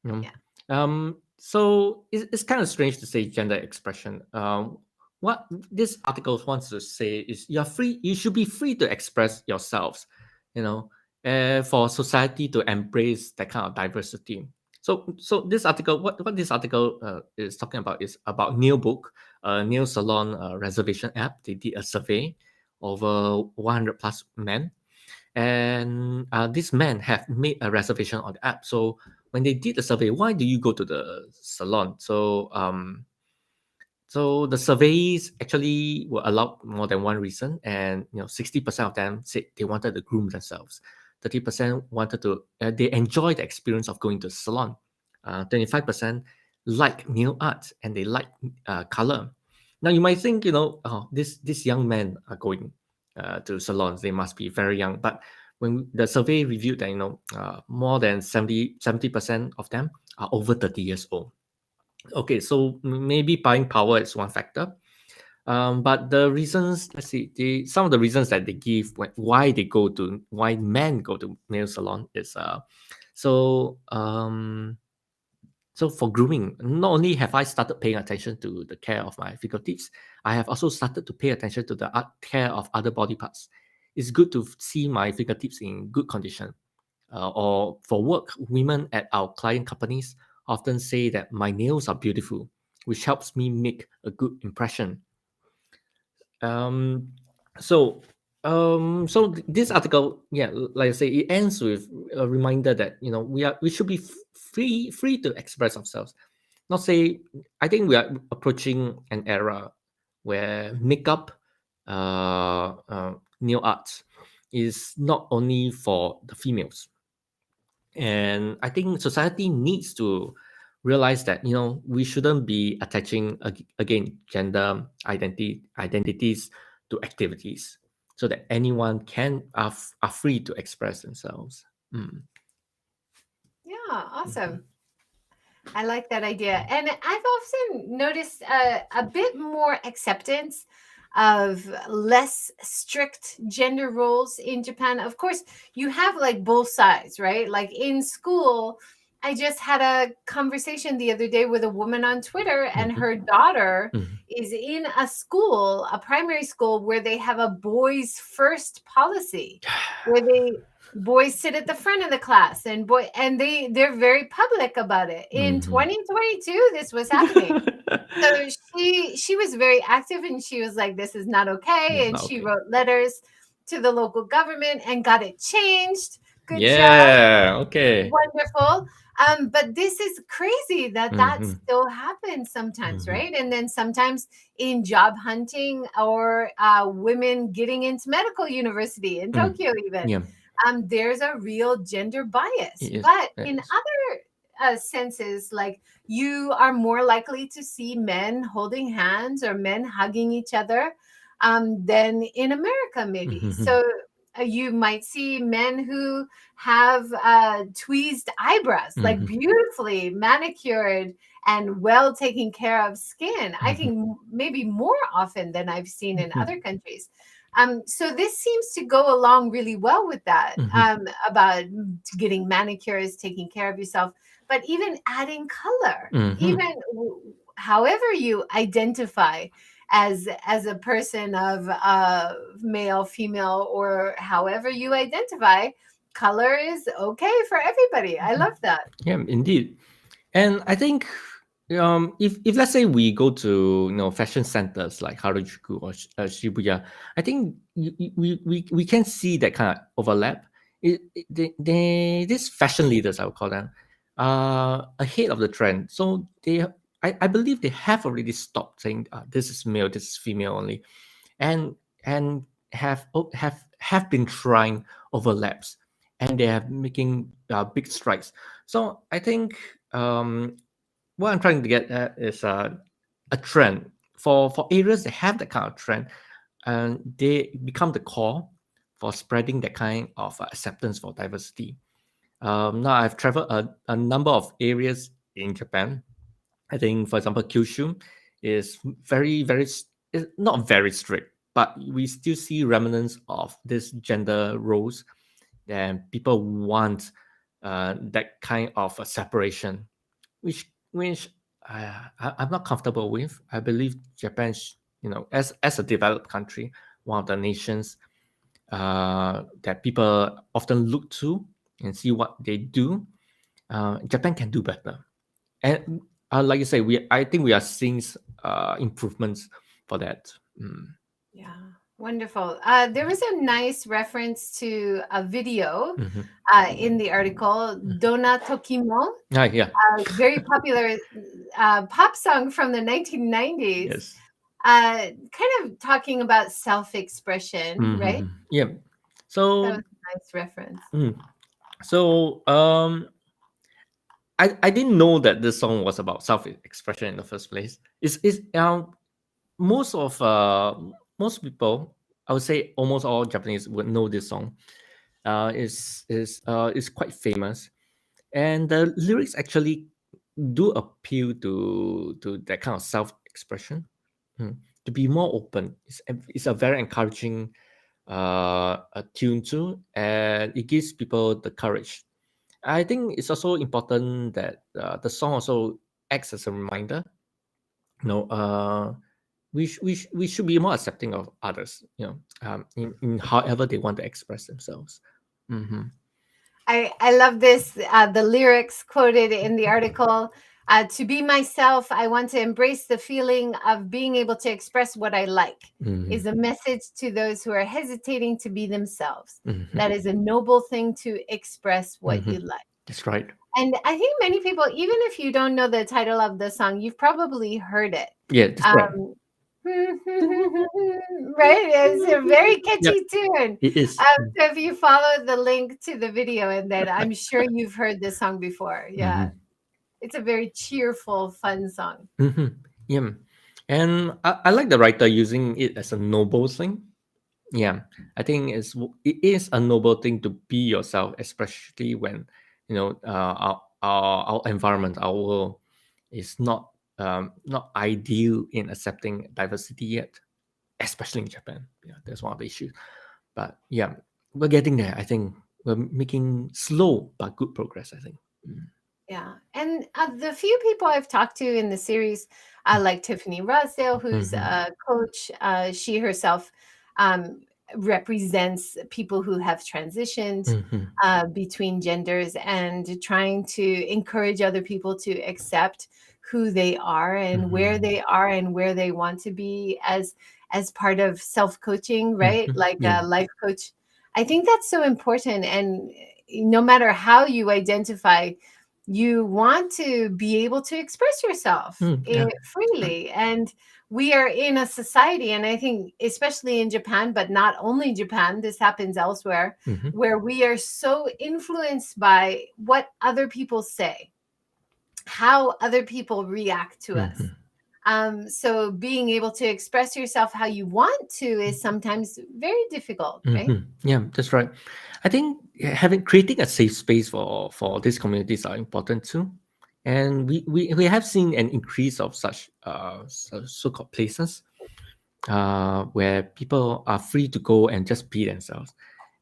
Speaker 2: You know?
Speaker 1: Yeah.
Speaker 2: So it's kind of strange to say gender expression. What this article wants to say is you're free. You should be free to express yourselves. You know, for society to embrace that kind of diversity. So this article, what this article is talking about is about Nail Book, a nail salon reservation app. They did a survey over 100 plus men, and these men have made a reservation on the app. So when they did the survey, why do you go to the salon? So the surveys actually were allowed more than one reason, and 60% of them said they wanted to groom themselves. 30% wanted to they enjoy the experience of going to the salon. 25% like nail art and they like color. Now you might think, oh, this young men are going to salons. They must be very young. But when the survey reviewed that, more than 70% of them are over 30 years old. Okay, so maybe buying power is one factor. But the reasons, let's see, some of the reasons that they give why men go to nail salon is so um so for grooming, not only have I started paying attention to the care of my fingertips, I have also started to pay attention to the care of other body parts. It's good to see my fingertips in good condition. Or for work, women at our client companies often say that my nails are beautiful, which helps me make a good impression. Um, so, this article, yeah, like I say, it ends with a reminder that we should be free to express ourselves. Not say, I think we are approaching an era where makeup, nail art, is not only for the females, and I think society needs to realize that we shouldn't be attaching again gender identities to activities, so that anyone are free to express themselves. Mm.
Speaker 1: Yeah,
Speaker 2: Mhm.
Speaker 1: awesome. I like that idea. And I've often noticed a bit more acceptance of less strict gender roles in Japan. Of course, you have like both sides, right? Like in school, I just had a conversation the other day with a woman on Twitter, and
Speaker 2: Mhm.
Speaker 1: her daughter
Speaker 2: Mhm.
Speaker 1: is in a school, a primary school, where they have a boys first policy, where they boys sit at the front of the class, and they're very public about it. In
Speaker 2: Mhm.
Speaker 1: 2022 this was happening. So she was very active, and she was like, this is not
Speaker 2: Yeah,
Speaker 1: okay, and
Speaker 2: not
Speaker 1: she
Speaker 2: okay.
Speaker 1: wrote letters to the local government and got it changed. Good job.
Speaker 2: Yeah. Okay.
Speaker 1: Wonderful. But this is crazy that that
Speaker 2: Mhm.
Speaker 1: still happens sometimes,
Speaker 2: Mhm.
Speaker 1: right? And then sometimes in job hunting, or women getting into medical university in
Speaker 2: Mm.
Speaker 1: Tokyo, even,
Speaker 2: Yeah,
Speaker 1: there's a real gender bias.
Speaker 2: it is.
Speaker 1: But
Speaker 2: It
Speaker 1: in
Speaker 2: is.
Speaker 1: other senses, like you are more likely to see men holding hands or men hugging each other than in America, maybe.
Speaker 2: Mhm.
Speaker 1: So you might see men who have tweezed eyebrows, like
Speaker 2: Mhm.
Speaker 1: beautifully manicured and well taken care of skin. I
Speaker 2: Mhm.
Speaker 1: think maybe more often than I've seen in
Speaker 2: Mhm.
Speaker 1: other countries. So this seems to go along really well with that,
Speaker 2: Mhm.
Speaker 1: about getting manicures, taking care of yourself, but even adding color,
Speaker 2: Mhm.
Speaker 1: even however you identify as a person of male, female, or however you identify, color is okay for everybody. I love that.
Speaker 2: Yeah, indeed. And I think if let's say we go to fashion centers like Harajuku or Shibuya, I think we can see that kind of overlap. These fashion leaders, I would call them, are ahead of the trend. So I believe they have already stopped saying this is male, this is female only, and and have been trying overlaps, and they have making big strides. So I think what I'm trying to get at is a trend for areas that have that kind of trend, and they become the core for spreading that kind of acceptance for diversity. Now I've traveled a number of areas in Japan. I think, for example, Kyushu is is not very strict, but we still see remnants of this gender roles, and people want that kind of a separation, which I'm not comfortable with. I believe Japan, as a developed country, one of the nations that people often look to and see what they do, Japan can do better. And like you say, I think we are seeing improvements for that. Mm.
Speaker 1: Yeah. Wonderful. There was a nice reference to a video
Speaker 2: Mhm.
Speaker 1: in the article, Dona Tokimo,
Speaker 2: Yeah.
Speaker 1: very popular pop song from the 1990s,
Speaker 2: Yes.
Speaker 1: kind of talking about self-expression, right?
Speaker 2: Yeah.
Speaker 1: That
Speaker 2: So,
Speaker 1: was a nice reference.
Speaker 2: mm, so I didn't know that this song was about self-expression in the first place. It's most of most people, I would say almost all Japanese would know this song. Is quite famous, and the lyrics actually do appeal to that kind of self-expression. To be more open. It's a very encouraging a tune too, and it gives people the courage. I think it's also important that the song also acts as a reminder. You know, we should be more accepting of others. In however they want to express themselves. Mm-hmm.
Speaker 1: I love this. The lyrics quoted in the article, to be myself, I want to embrace the feeling of being able to express what I like,
Speaker 2: Mm-hmm.
Speaker 1: is a message to those who are hesitating to be themselves.
Speaker 2: Mm-hmm.
Speaker 1: That is a noble thing to express what
Speaker 2: Mm-hmm.
Speaker 1: you like.
Speaker 2: That's right.
Speaker 1: And I think many people, even if you don't know the title of the song, you've probably heard it.
Speaker 2: Yeah, that's right.
Speaker 1: Um, right? It's a very
Speaker 2: Yeah,
Speaker 1: catchy tune.
Speaker 2: it is.
Speaker 1: So if you follow the link to the video, and then I'm sure you've heard this song before. Yeah,
Speaker 2: Mm-hmm.
Speaker 1: it's a very cheerful, fun song.
Speaker 2: Mm-hmm. Yeah, and I like the writer using it as a noble thing. Yeah, I think it is a noble thing to be yourself, especially when our environment, our world is not ideal in accepting diversity yet, especially in Japan. Yeah, that's one of the issues. But yeah, we're getting there. I think we're making slow but good progress. I think. Mm.
Speaker 1: Yeah. And the few people I've talked to in the series, like Tiffany Rosdale, who's
Speaker 2: Mhm.
Speaker 1: a coach, she herself um, represents people who have transitioned
Speaker 2: Mhm.
Speaker 1: between genders and trying to encourage other people to accept who they are and where
Speaker 2: Mhm.
Speaker 1: they are and where they want to be as part of self-coaching, right?
Speaker 2: Mhm.
Speaker 1: Like
Speaker 2: Yeah.
Speaker 1: a life coach. I think that's so important. And no matter how you identify, you want to be able to express yourself
Speaker 2: Yeah. Right.
Speaker 1: freely. And we are in a society, and I think especially in Japan, but not only Japan, this happens elsewhere,
Speaker 2: Mhm.
Speaker 1: where we are so influenced by what other people say, how other people react to us.
Speaker 2: Mhm.
Speaker 1: So being able to express yourself how you want to is sometimes very difficult, right?
Speaker 2: Yeah, that's right. I think having creating a safe space for these communities are important too, and we have seen an increase of such so-called places where people are free to go and just be themselves.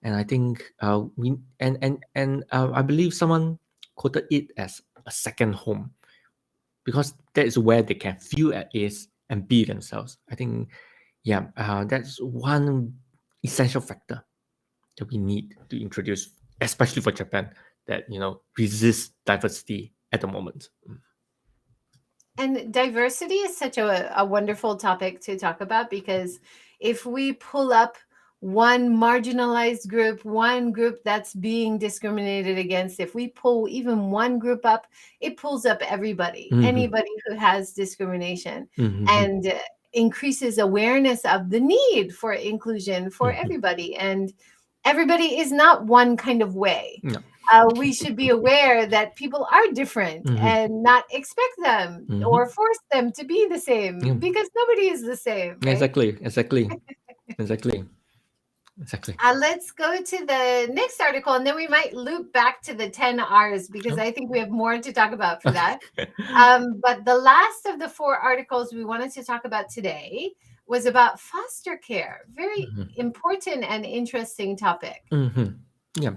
Speaker 2: And I think we and I believe someone quoted it as a second home because that is where they can feel at ease and be themselves. I think yeah, that's one essential factor that we need to introduce, especially for Japan, that resists diversity at the moment.
Speaker 1: And diversity is such a wonderful topic to talk about, because if we pull up one marginalized group, one group that's being discriminated against, if we pull even one group up, it pulls up everybody,
Speaker 2: Mm-hmm.
Speaker 1: anybody who has discrimination,
Speaker 2: Mm-hmm.
Speaker 1: and increases awareness of the need for inclusion for
Speaker 2: Mm-hmm.
Speaker 1: everybody. And everybody is not one kind of way.
Speaker 2: No.
Speaker 1: We should be aware that people are different
Speaker 2: Mm-hmm.
Speaker 1: and not expect them
Speaker 2: Mm-hmm.
Speaker 1: or force them to be the same,
Speaker 2: Yeah.
Speaker 1: because nobody is the same, right?
Speaker 2: Exactly. Exactly. Exactly. Exactly.
Speaker 1: Let's go to the next article, and then we might loop back to the 10 R's, because
Speaker 2: Oh.
Speaker 1: I think we have more to talk about for that.
Speaker 2: Okay.
Speaker 1: But the last of the four articles we wanted to talk about today was about foster care. Very important and interesting topic.
Speaker 2: Mm-hmm. Yeah.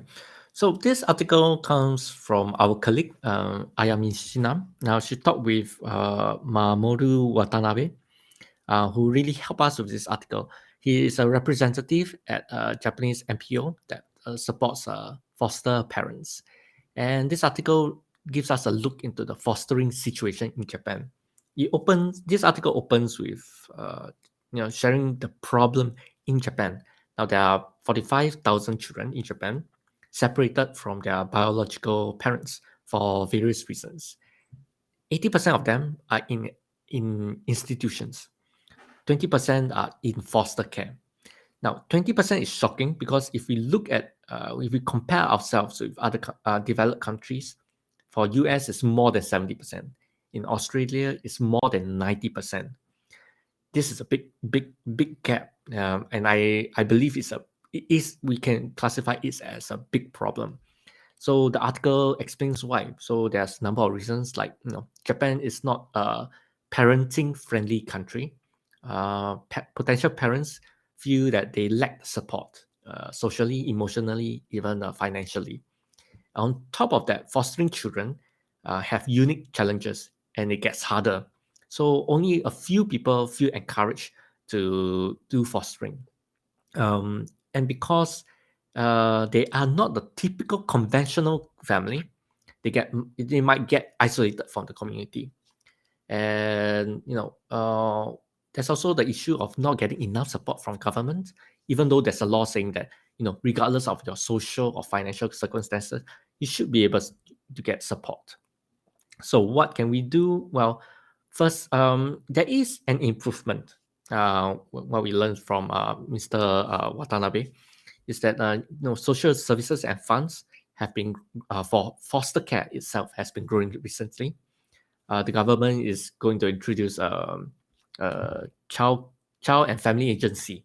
Speaker 2: So this article comes from our colleague Ayami Shinam. Now she talked with Mamoru Watanabe, who really helped us with this article. He is a representative at a Japanese NPO that supports foster parents. And this article gives us a look into the fostering situation in Japan. This article opens with sharing the problem in Japan. Now there are 45,000 children in Japan separated from their biological parents for various reasons. 80% of them are in institutions. 20% are in foster care. Now, 20% is shocking because if we look at, if we compare ourselves with other developed countries, for US it's more than 70%. In Australia, it's more than 90%. This is a big gap, and I believe we can classify it as a big problem. So the article explains why. So there's a number of reasons, like Japan is not a parenting friendly country. Potential parents feel that they lack support, socially, emotionally, even financially. On top of that, fostering children have unique challenges, and it gets harder. So only a few people feel encouraged to do fostering, and because they are not the typical conventional family, they might get isolated from the community. And there's also the issue of not getting enough support from government, even though there's a law saying that regardless of your social or financial circumstances, you should be able to get support. So what can we do? Well, first, there is an improvement. What we learned from Mr. Watanabe is that social services and funds have been for foster care itself has been growing recently. The government is going to introduce child and family agency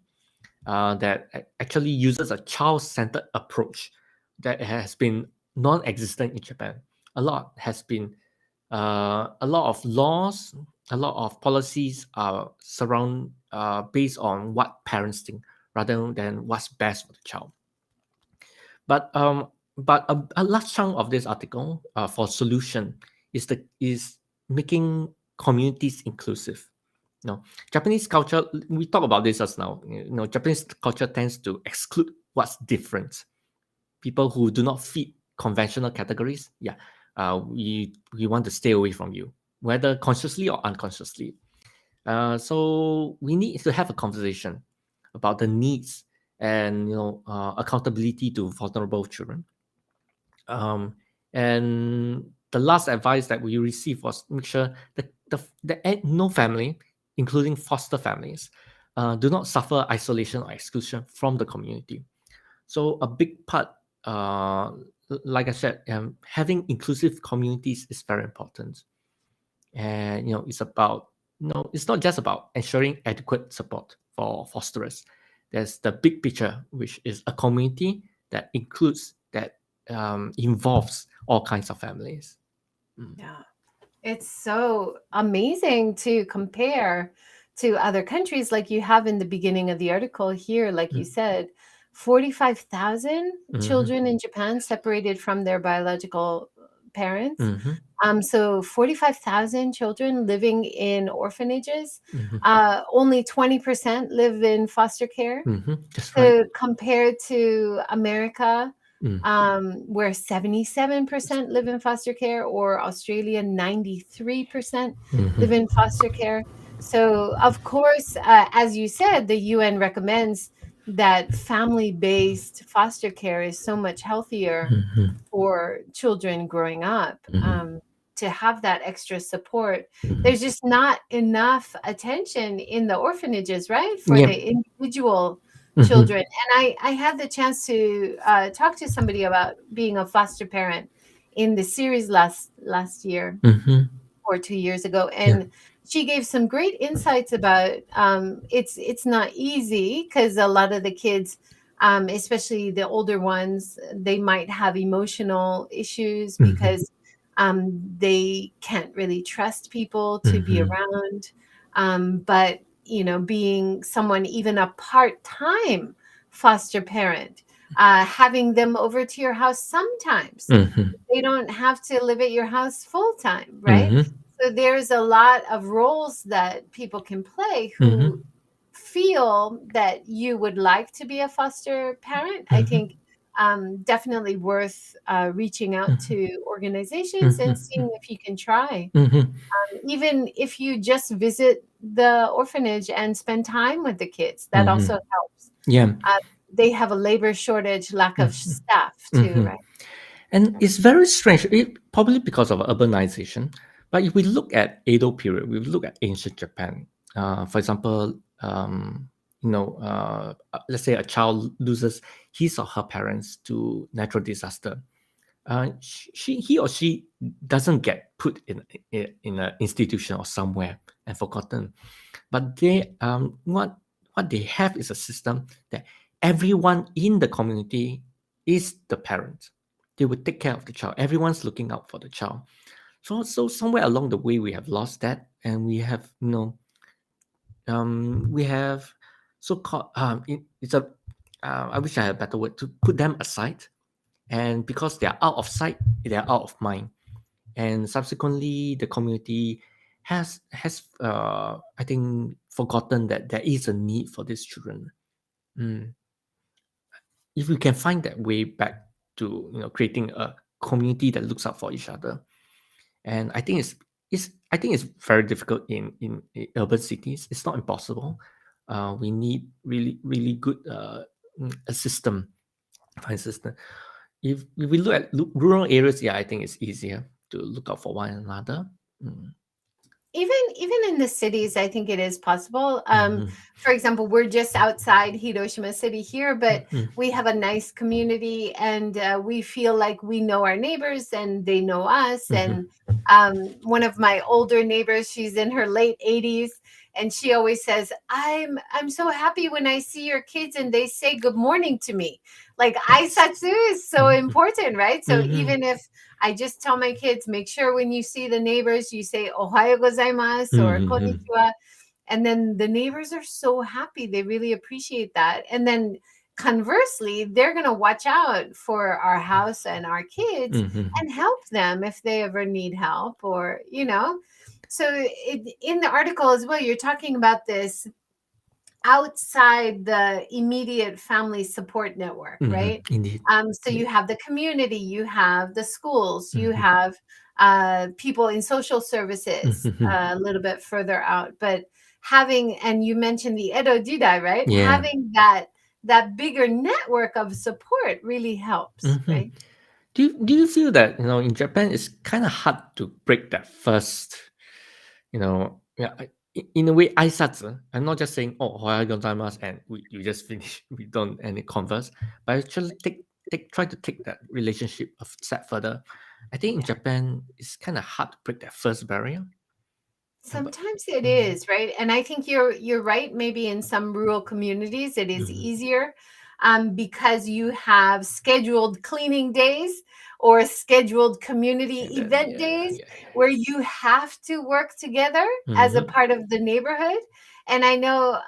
Speaker 2: that actually uses a child-centered approach that has been non-existent in Japan. A lot of laws, a lot of policies are based on what parents think rather than what's best for the child. But a large chunk of this article for solution is making communities inclusive. Japanese culture, we talk about this just now. Japanese culture tends to exclude what's different. People who do not fit conventional categories, we want to stay away from you, whether consciously or unconsciously. So we need to have a conversation about the needs and accountability to vulnerable children. And the last advice that we received was make sure that no family, including foster families, do not suffer isolation or exclusion from the community. So a big part, like I said, having inclusive communities is very important. And it's not just about ensuring adequate support for fosterers. There's the big picture, which is a community that involves all kinds of families.
Speaker 1: Yeah, it's so amazing to compare to other countries, like you have in the beginning of the article here, like you said, 45,000 children in Japan separated from their biological parents. So 45,000 children living in orphanages. Only 20% live in foster care.
Speaker 2: That's
Speaker 1: So
Speaker 2: right.
Speaker 1: compared to America, where 77% live in foster care, or Australia, 93% live in foster care. So, of course, as you said, the UN recommends that family-based foster care is so much healthier for children growing up. To have that extra support, there's just not enough attention in the orphanages, right, for
Speaker 2: Yep.
Speaker 1: the individual children. And I had the chance to talk to somebody about being a foster parent in the series last year or 2 years ago, and she gave some great insights about it's not easy because a lot of the kids, especially the older ones, they might have emotional issues because they can't really trust people to be around. But being someone, even a part-time foster parent, having them over to your house sometimes. They don't have to live at your house full time, right? So there's a lot of roles that people can play who feel that you would like to be a foster parent. I think definitely worth reaching out to organizations and seeing if you can try. Even if you just visit the orphanage and spend time with the kids, that also helps.
Speaker 2: Yeah.
Speaker 1: They have a labor shortage, lack of staff too,
Speaker 2: Mm-hmm.
Speaker 1: right?
Speaker 2: And it's very strange, probably because of urbanization. But if we look at Edo period, we look at ancient Japan. For example, let's say a child loses his or her parents to natural disaster. He or she doesn't get put in an institution or somewhere and forgotten. But what they have is a system that everyone in the community is the parent. They will take care of the child. Everyone's looking out for the child. So somewhere along the way we have lost that, and we have we have so called it's a I wish I had a better word to put them aside, and because they are out of sight, they are out of mind, and subsequently the community has I think forgotten that there is a need for these children. Mm. If we can find that way back to creating a community that looks out for each other, and I think it's very difficult in urban cities. It's not impossible. We need really good a system, fine system. If we look at rural areas, yeah, I think it's easier to look out for one another. Mm.
Speaker 1: Even in the cities, I think it is possible.
Speaker 2: Mhm.
Speaker 1: For example, we're just outside Hiroshima City here, but
Speaker 2: Mhm.
Speaker 1: we have a nice community, and we feel like we know our neighbors and they know us.
Speaker 2: Mhm.
Speaker 1: And one of my older neighbors, she's in her late 80s, and she always says, I'm so happy when I see your kids and they say good morning to me. Like
Speaker 2: Yes.
Speaker 1: aisatsu is so
Speaker 2: Mhm.
Speaker 1: important, right? So
Speaker 2: Mhm.
Speaker 1: even if I just tell my kids, make sure when you see the neighbors, you say "Ohayo gozaimasu" or
Speaker 2: Mhm.
Speaker 1: "Konnichiwa," and then the neighbors are so happy. They really appreciate that. And then conversely, they're going to watch out for our house and our kids
Speaker 2: Mhm.
Speaker 1: and help them if they ever need help, or So in the article as well, you're talking about this outside the immediate family support network,
Speaker 2: Mhm.
Speaker 1: right?
Speaker 2: Indeed.
Speaker 1: So you
Speaker 2: Indeed.
Speaker 1: have the community, you have the schools, you
Speaker 2: Mhm.
Speaker 1: have people in social services
Speaker 2: Mhm.
Speaker 1: a little bit further out. But having, and you mentioned the Edo Jidai, right?
Speaker 2: Yeah.
Speaker 1: Having that bigger network of support really helps,
Speaker 2: Mhm.
Speaker 1: right?
Speaker 2: Do you feel that in Japan it's kind of hard to break that first, yeah, in a way, aisatsu. I'm not just saying ohayou gozaimasu and we just finish, we don't any converse, but actually try to take that relationship a step further. I think in
Speaker 1: Yeah.
Speaker 2: Japan it's kind of hard to break that first barrier. But
Speaker 1: Sometimes it
Speaker 2: mhm,
Speaker 1: is, right? And I think you're right. Maybe in some rural communities it is
Speaker 2: mhm.
Speaker 1: easier because you have scheduled cleaning days or scheduled community
Speaker 2: And then
Speaker 1: event
Speaker 2: yeah,
Speaker 1: days
Speaker 2: yeah,
Speaker 1: where you have to work together
Speaker 2: yeah.
Speaker 1: as a
Speaker 2: Mhm,
Speaker 1: part of the neighborhood. And I know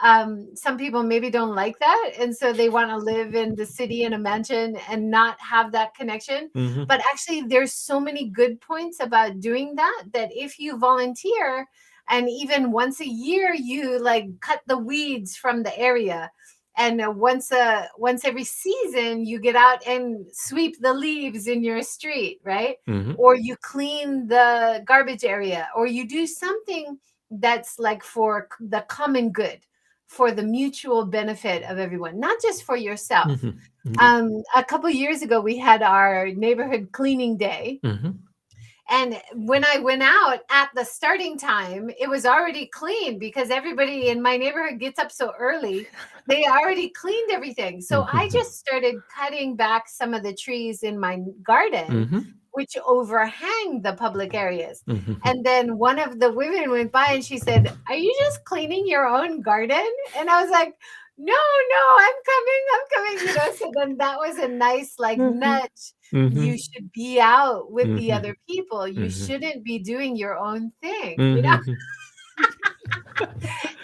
Speaker 1: some people maybe don't like that, and so they want to live in the city in a mansion and not have that connection.
Speaker 2: mhm,
Speaker 1: But actually, there's so many good points about doing that, that if you volunteer and even once a year you like cut the weeds from the area, and once every season you get out and sweep the leaves in your street, right?
Speaker 2: mhm,
Speaker 1: Or you clean the garbage area, or you do something that's like for the common good, for the mutual benefit of everyone, not just for yourself.
Speaker 2: mhm. Indeed.
Speaker 1: A couple years ago we had our neighborhood cleaning day,
Speaker 2: Mhm.
Speaker 1: and when I went out at the starting time, it was already clean because everybody in my neighborhood gets up so early. They already cleaned everything. So I
Speaker 2: Mhm.
Speaker 1: just started cutting back some of the trees in my garden,
Speaker 2: Mhm.
Speaker 1: which overhang the public areas.
Speaker 2: Mhm.
Speaker 1: And then one of the women went by and she said, "Are you just cleaning your own garden?" And I was like, "No, no, I'm coming. So then that was a nice like
Speaker 2: Mhm.
Speaker 1: nudge. You
Speaker 2: Mhm.
Speaker 1: should be out with the
Speaker 2: Mhm.
Speaker 1: other people. You
Speaker 2: Mhm.
Speaker 1: shouldn't be doing your own thing.
Speaker 2: Mhm.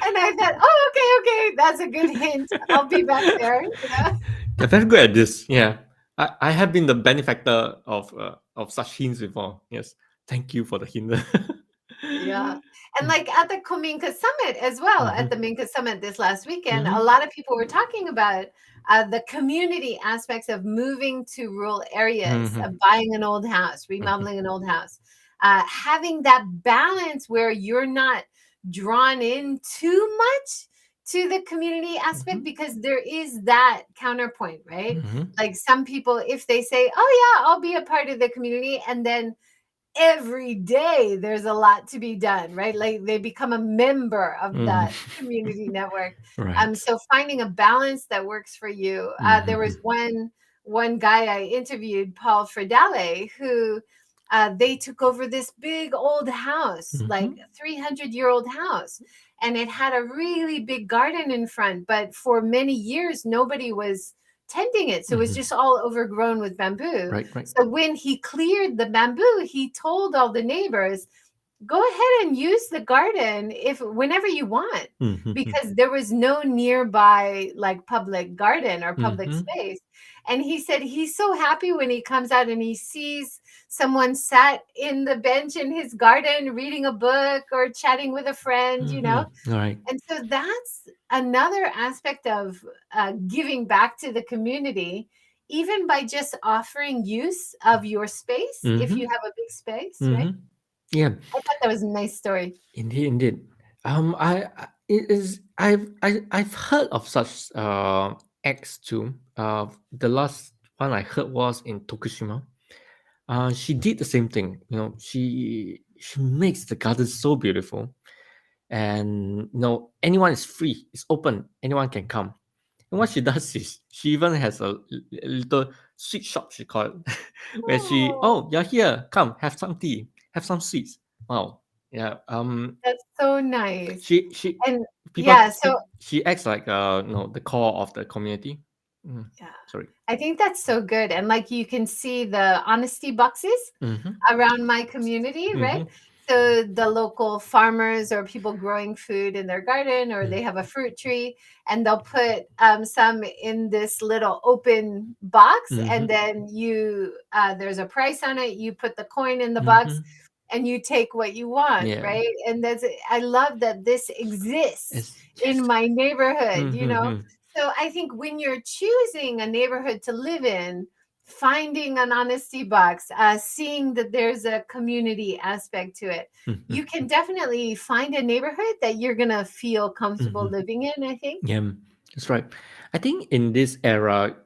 Speaker 1: And I thought, oh, okay, that's a good hint. I'll be back there.
Speaker 2: They're very good at this. Yeah, I have been the benefactor of such hints before. Yes, thank you for the hint.
Speaker 1: Yeah. And like at the Kominka Summit as well, at the
Speaker 2: Mhm.
Speaker 1: Minka Summit this last weekend, a
Speaker 2: Mhm.
Speaker 1: lot of people were talking about the community aspects of moving to rural areas,
Speaker 2: Mhm.
Speaker 1: buying an old house,
Speaker 2: Mhm.
Speaker 1: remodeling an old house, having that balance where you're not drawn in too much to the community aspect,
Speaker 2: Mhm.
Speaker 1: because there is that counterpoint, right?
Speaker 2: Mhm.
Speaker 1: Like some people, if they say, oh yeah, I'll be a part of the community, and then every day there's a lot to be done, right? Like they become a member of
Speaker 2: Mhm.
Speaker 1: that community network.
Speaker 2: Right.
Speaker 1: So finding a balance that works for you. There was
Speaker 2: Mhm.
Speaker 1: one guy I interviewed, Paul Fredale, who they took over this big old house, like
Speaker 2: Mhm.
Speaker 1: 300-year-old house, and it had a really big garden in front. But for many years, nobody was tending it, so it was
Speaker 2: Mhm.
Speaker 1: just all overgrown with bamboo.
Speaker 2: Right. Right.
Speaker 1: So when he cleared the bamboo, he told all the neighbors, go ahead and use the garden if whenever you want,
Speaker 2: Mhm.
Speaker 1: because there was no nearby like public garden or public
Speaker 2: Mhm.
Speaker 1: space. And he said he's so happy when he comes out and he sees someone sat in the bench in his garden reading a book or chatting with a friend.
Speaker 2: Mhm. All right.
Speaker 1: And so that's another aspect of giving back to the community, even by just offering use of your space if you
Speaker 2: Mhm.
Speaker 1: have a big space, right?
Speaker 2: Mhm. Yeah.
Speaker 1: I thought that was a nice story.
Speaker 2: Indeed. Indeed. It is. I've heard of such acts too. The last one I heard was in Tokushima. She did the same thing. She makes the garden so beautiful, and anyone is free. It's open. Anyone can come. And what she does is she even has a little sweet shop, she call it, where
Speaker 1: Oh,
Speaker 2: you're here, come have some tea, have some sweets. Wow, yeah.
Speaker 1: that's so nice.
Speaker 2: She
Speaker 1: And
Speaker 2: people
Speaker 1: yeah, so
Speaker 2: she acts like the core of the community. Mm,
Speaker 1: yeah,
Speaker 2: sorry.
Speaker 1: I think that's so good. And like you can see the honesty boxes
Speaker 2: Mm-hmm.
Speaker 1: around my community, right?
Speaker 2: Mm-hmm.
Speaker 1: So the local farmers or people growing food in their garden, or they have a fruit tree, and they'll put some in this little open box,
Speaker 2: Mm-hmm.
Speaker 1: and then there's a price on it. You put the coin in the box,
Speaker 2: Mm-hmm.
Speaker 1: and you take what you want,
Speaker 2: Yeah.
Speaker 1: right? And I love that this exists
Speaker 2: Yes.
Speaker 1: in my neighborhood.
Speaker 2: Mm-hmm.
Speaker 1: So I think when you're choosing a neighborhood to live in, finding an honesty box, seeing that there's a community aspect to it, you
Speaker 2: Mm-hmm.
Speaker 1: can definitely find a neighborhood that you're gonna feel comfortable
Speaker 2: Mm-hmm.
Speaker 1: living in, I think.
Speaker 2: Yeah, that's right. I think in this era,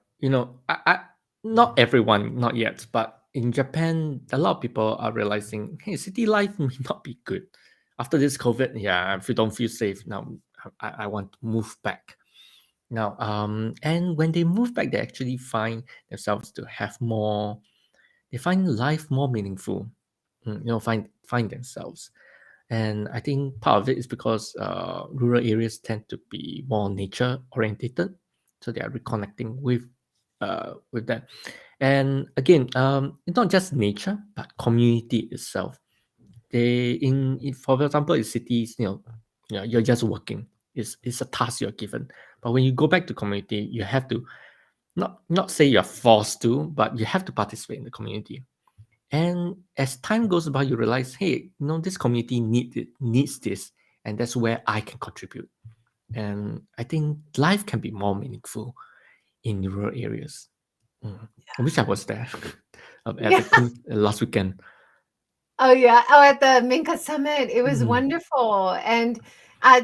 Speaker 2: not everyone, not yet, but in Japan, a lot of people are realizing, hey, city life may not be good. After this COVID, yeah, if you don't feel safe now, I want to move back. Now, and when they move back, they actually find themselves to have more. They find life more meaningful. Find themselves. And I think part of it is because rural areas tend to be more nature orientated, so they are reconnecting with that. And again, it's not just nature but community itself. For example, in cities, you're just working. It's a task you're given. But when you go back to community, you have to not say you're forced to, but you have to participate in the community. And as time goes by, you realize, hey, this community needs this, and that's where I can contribute. And I think life can be more meaningful in rural areas. Mm. I wish I was there at
Speaker 1: Yeah.
Speaker 2: the last weekend.
Speaker 1: Oh yeah. Oh, at the Minka Summit, it was
Speaker 2: Mm.
Speaker 1: wonderful. And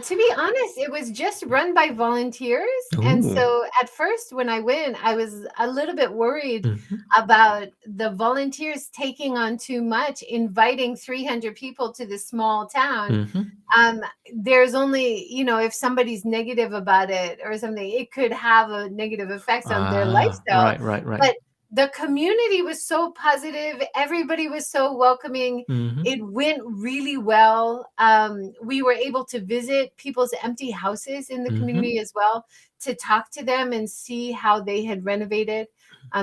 Speaker 1: to be honest, it was just run by volunteers. And
Speaker 2: Oh.
Speaker 1: so at first, when I went, I was a little bit worried
Speaker 2: Mm-hmm.
Speaker 1: about the volunteers taking on too much, inviting 300 people to this small town.
Speaker 2: Mm-hmm.
Speaker 1: um there's only, if somebody's negative about it or something, it could have a negative effect on their lifestyle.
Speaker 2: Right, right, right.
Speaker 1: But the community was so positive, everybody was so welcoming.
Speaker 2: Mm-hmm.
Speaker 1: It went really well. We were able to visit people's empty houses in the
Speaker 2: Mm-hmm.
Speaker 1: community as well, to talk to them and see how they had renovated.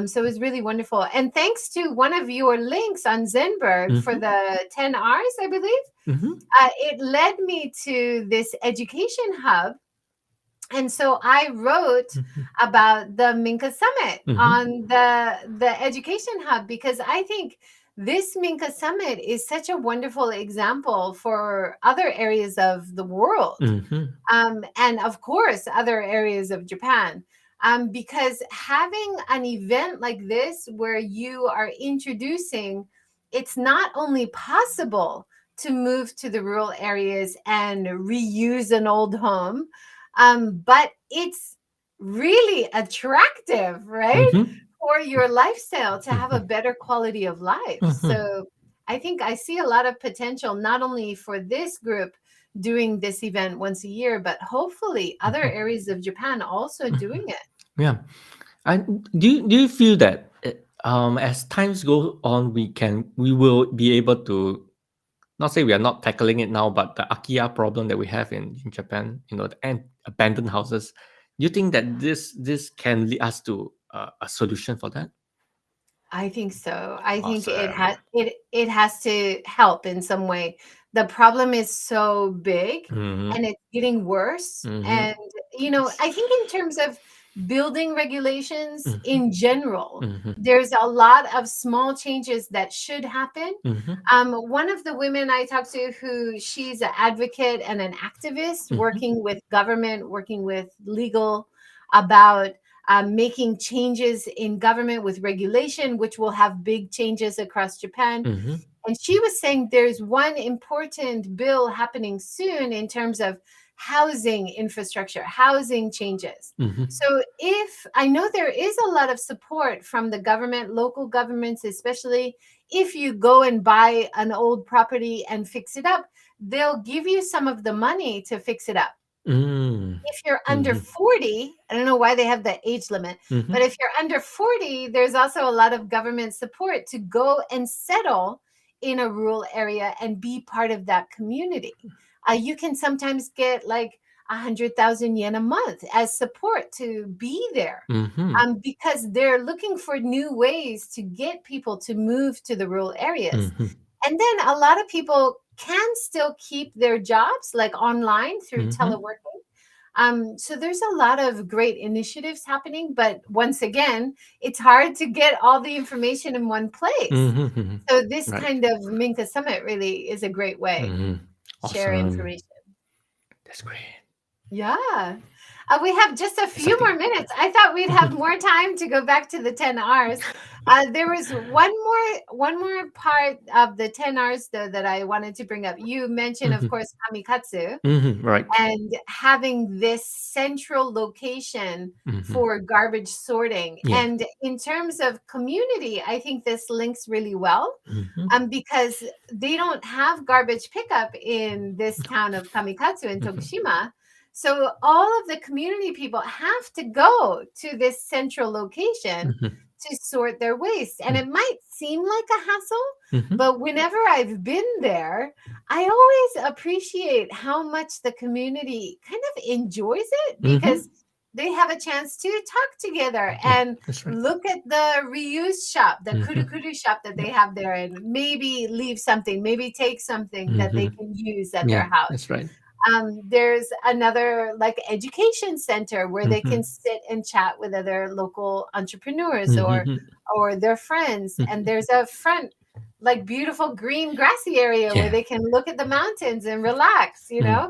Speaker 1: So it was really wonderful. And thanks to one of your links on Zenbird for
Speaker 2: Mm-hmm.
Speaker 1: the 10 R's, I believe,
Speaker 2: Mm-hmm.
Speaker 1: it led me to this education hub. And so I wrote about the Minka Summit
Speaker 2: Mm-hmm.
Speaker 1: on the education hub, because I think this Minka Summit is such a wonderful example for other areas of the world,
Speaker 2: Mm-hmm.
Speaker 1: and of course other areas of Japan. Because having an event like this where you are introducing, it's not only possible to move to the rural areas and reuse an old home, But it's really attractive, right?
Speaker 2: Mm-hmm.
Speaker 1: For your lifestyle to have a
Speaker 2: Mm-hmm.
Speaker 1: better quality of life.
Speaker 2: Mm-hmm.
Speaker 1: So I think I see a lot of potential, not only for this group doing this event once a year, but hopefully other areas of Japan also doing it.
Speaker 2: Yeah. And do you feel that as times go on, we will be able to, not say we are not tackling it now, but the Akia problem that we have in Japan, the abandoned houses. Do you think that this can lead us to a solution for that?
Speaker 1: I think so. I think
Speaker 2: Awesome.
Speaker 1: it has to help in some way. The problem is so big
Speaker 2: Mm-hmm.
Speaker 1: and it's getting worse.
Speaker 2: Mm-hmm.
Speaker 1: And I think in terms of building regulations
Speaker 2: Mm-hmm.
Speaker 1: in general,
Speaker 2: Mm-hmm.
Speaker 1: there's a lot of small changes that should happen.
Speaker 2: Mm-hmm.
Speaker 1: One of the women I talked to, who she's an advocate and an activist
Speaker 2: Mm-hmm.
Speaker 1: working with government, working with legal about making changes in government with regulation, which will have big changes across Japan.
Speaker 2: Mm-hmm.
Speaker 1: And she was saying there's one important bill happening soon in terms of housing infrastructure, housing changes.
Speaker 2: Mm-hmm.
Speaker 1: So, if I know there is a lot of support from the government, local governments, especially if you go and buy an old property and fix it up, they'll give you some of the money to fix it up. If you're under
Speaker 2: Mm-hmm.
Speaker 1: 40, I don't know why they have that age limit,
Speaker 2: Mm-hmm.
Speaker 1: but if you're under 40, there's also a lot of government support to go and settle in a rural area and be part of that community. You can sometimes get like 100,000 yen a month as support to be there,
Speaker 2: Mm-hmm.
Speaker 1: because they're looking for new ways to get people to move to the rural areas.
Speaker 2: Mm-hmm.
Speaker 1: And then a lot of people can still keep their jobs like online through
Speaker 2: Mm-hmm.
Speaker 1: teleworking. So there's a lot of great initiatives happening, but once again, it's hard to get all the information in one place.
Speaker 2: Mm-hmm. Mm-hmm.
Speaker 1: So this
Speaker 2: Right.
Speaker 1: kind of Minka Summit really is a great way
Speaker 2: Mm-hmm.
Speaker 1: to share
Speaker 2: Awesome.
Speaker 1: information.
Speaker 2: That's great.
Speaker 1: Yeah. We have just a few more
Speaker 2: Exciting.
Speaker 1: minutes. I thought we'd have more time to go back to the 10 R's. There was one more part of the 10 R's though that I wanted to bring up. You mentioned, of
Speaker 2: Mm-hmm.
Speaker 1: course, kamikatsu
Speaker 2: Mm-hmm. Right.
Speaker 1: and having this central location
Speaker 2: Mm-hmm.
Speaker 1: for garbage sorting.
Speaker 2: Yeah.
Speaker 1: And in terms of community, I think this links really well,
Speaker 2: Mm-hmm.
Speaker 1: because they don't have garbage pickup in this town of Kamikatsu in
Speaker 2: Mm-hmm.
Speaker 1: Tokushima. So all of the community people have to go to this central location
Speaker 2: Mm-hmm.
Speaker 1: to sort their waste. And it might seem like a hassle,
Speaker 2: Mm-hmm.
Speaker 1: but whenever I've been there, I always appreciate how much the community kind of enjoys it,
Speaker 2: Mm-hmm.
Speaker 1: because they have a chance to talk together
Speaker 2: Yeah,
Speaker 1: and
Speaker 2: that's right.
Speaker 1: look at the reuse shop, the
Speaker 2: Mm-hmm.
Speaker 1: kuru-kuru shop that they have there, and maybe leave something, maybe take something that they
Speaker 2: Mm-hmm.
Speaker 1: can use at their
Speaker 2: Yeah,
Speaker 1: house.
Speaker 2: that's right.
Speaker 1: There's another like education center where they
Speaker 2: Mm-hmm.
Speaker 1: can sit and chat with other local entrepreneurs
Speaker 2: Mm-hmm.
Speaker 1: or their friends. And
Speaker 2: Mm-hmm.
Speaker 1: there's a front like beautiful green grassy area where
Speaker 2: Yeah.
Speaker 1: they can look at the mountains and relax, you
Speaker 2: Mm.
Speaker 1: know?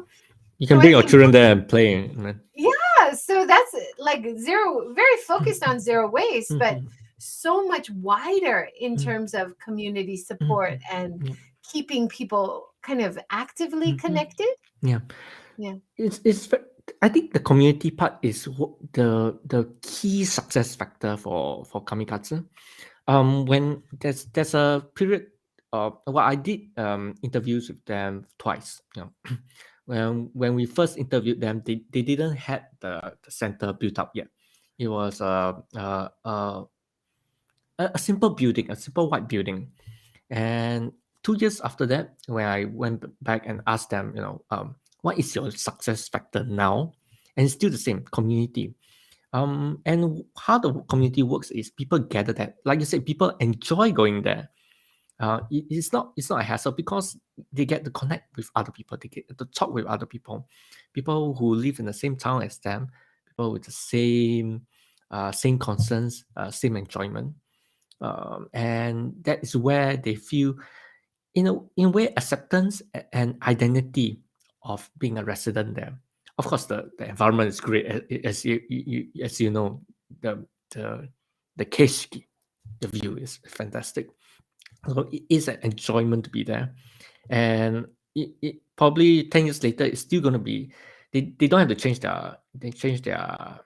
Speaker 2: You
Speaker 1: So
Speaker 2: can
Speaker 1: I
Speaker 2: bring your
Speaker 1: think
Speaker 2: children there and play. Man.
Speaker 1: yeah, so that's like very focused on zero waste, but
Speaker 2: Mm-hmm.
Speaker 1: so much wider in
Speaker 2: Mm-hmm.
Speaker 1: terms of community support and
Speaker 2: Mm-hmm.
Speaker 1: keeping people kind of actively
Speaker 2: Mm-hmm.
Speaker 1: connected.
Speaker 2: Yeah.
Speaker 1: Yeah.
Speaker 2: I think the community part is the key success factor for Kamikatsu. When there's a period, well, I did interviews with them twice. When we first interviewed them, they didn't have the center built up yet. It was a simple building, a simple white building. And 2 years after that, when I went back and asked them, what is your success factor now? And it's still the same community. And how the community works is people gather there. Like you said, people enjoy going there. It's not a hassle because they get to connect with other people. They get to talk with other people who live in the same town as them, people with the same concerns, same enjoyment. And that is where they feel, in a way, acceptance and identity of being a resident there. Of course, the environment is great, as you know, the the the keishiki, the view is fantastic. So it is an enjoyment to be there, and it probably 10 years later, it's still going to be they don't have to change their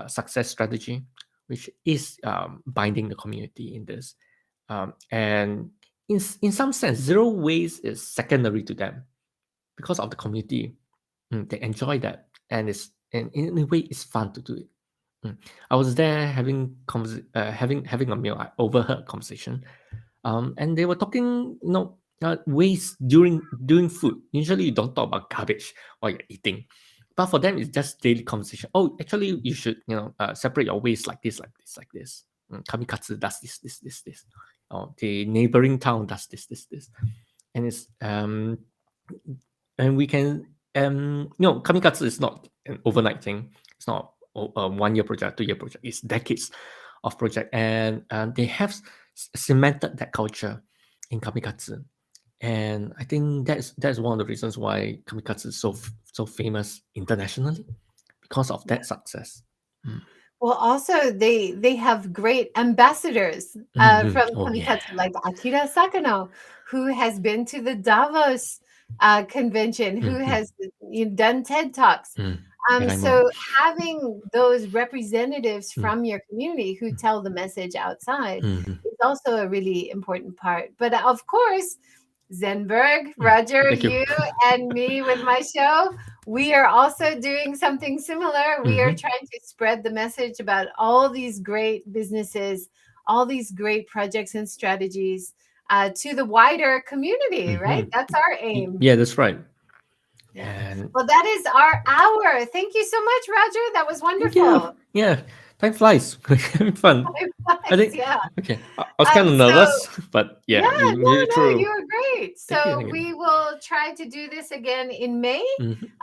Speaker 2: success strategy, which is binding the community in this. And in some sense, zero waste is secondary to them because of the community. They enjoy that, and and in a way it's fun to do it. I was there having a meal. I overheard a conversation, and they were talking, waste during food. Usually, you don't talk about garbage while you're eating, but for them, it's just daily conversation. Oh, actually, you should, separate your waste like this, like this, like this. Kamikatsu does this. Oh, the neighboring town does this, and it's and we can kamikatsu is not an overnight thing. It's not a 1 year project, 2 year project. It's decades of project, and they have cemented that culture in kamikatsu. And I think that's one of the reasons why kamikatsu is so famous internationally, because of that success.
Speaker 1: Well, also they have great ambassadors from
Speaker 2: Oh yeah.
Speaker 1: Kamikatsu, like Akira Sakano, who has been to the Davos convention, who has done TED Talks.
Speaker 2: Raymond.
Speaker 1: So having those representatives from your community who tell the message outside is also a really important part. But of course, Zenberg, Roger,
Speaker 2: Thank you.
Speaker 1: you and me with my show, we are also doing something similar. We are trying to spread the message about all these great businesses, all these great projects and strategies to the wider community, right? That's our aim.
Speaker 2: Yeah, that's right.
Speaker 1: Yeah.
Speaker 2: And
Speaker 1: Well, that is our hour. Thank you so much, Roger. That was
Speaker 2: thank you.
Speaker 1: wonderful.
Speaker 2: Yeah, time flies. Having fun. I think.
Speaker 1: Yeah.
Speaker 2: Okay, I was kind of nervous, but yeah,
Speaker 1: Yeah,
Speaker 2: you made it
Speaker 1: no,
Speaker 2: through.
Speaker 1: you were great.
Speaker 2: Thank you.
Speaker 1: So
Speaker 2: Thank you.
Speaker 1: we will try to do this again in May.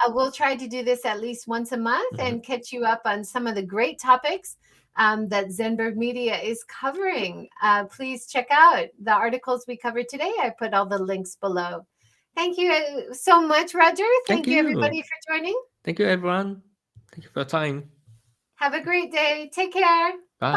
Speaker 1: We'll try to do this at least once a month and catch you up on some of the great topics that Zenberg Media is covering. Please check out the articles we covered today. I put all the links below. Thank you so much, Roger. Thank you, everybody, for joining.
Speaker 2: Thank you, everyone. Thank you for your time.
Speaker 1: Have a great day. Take care.
Speaker 2: Bye.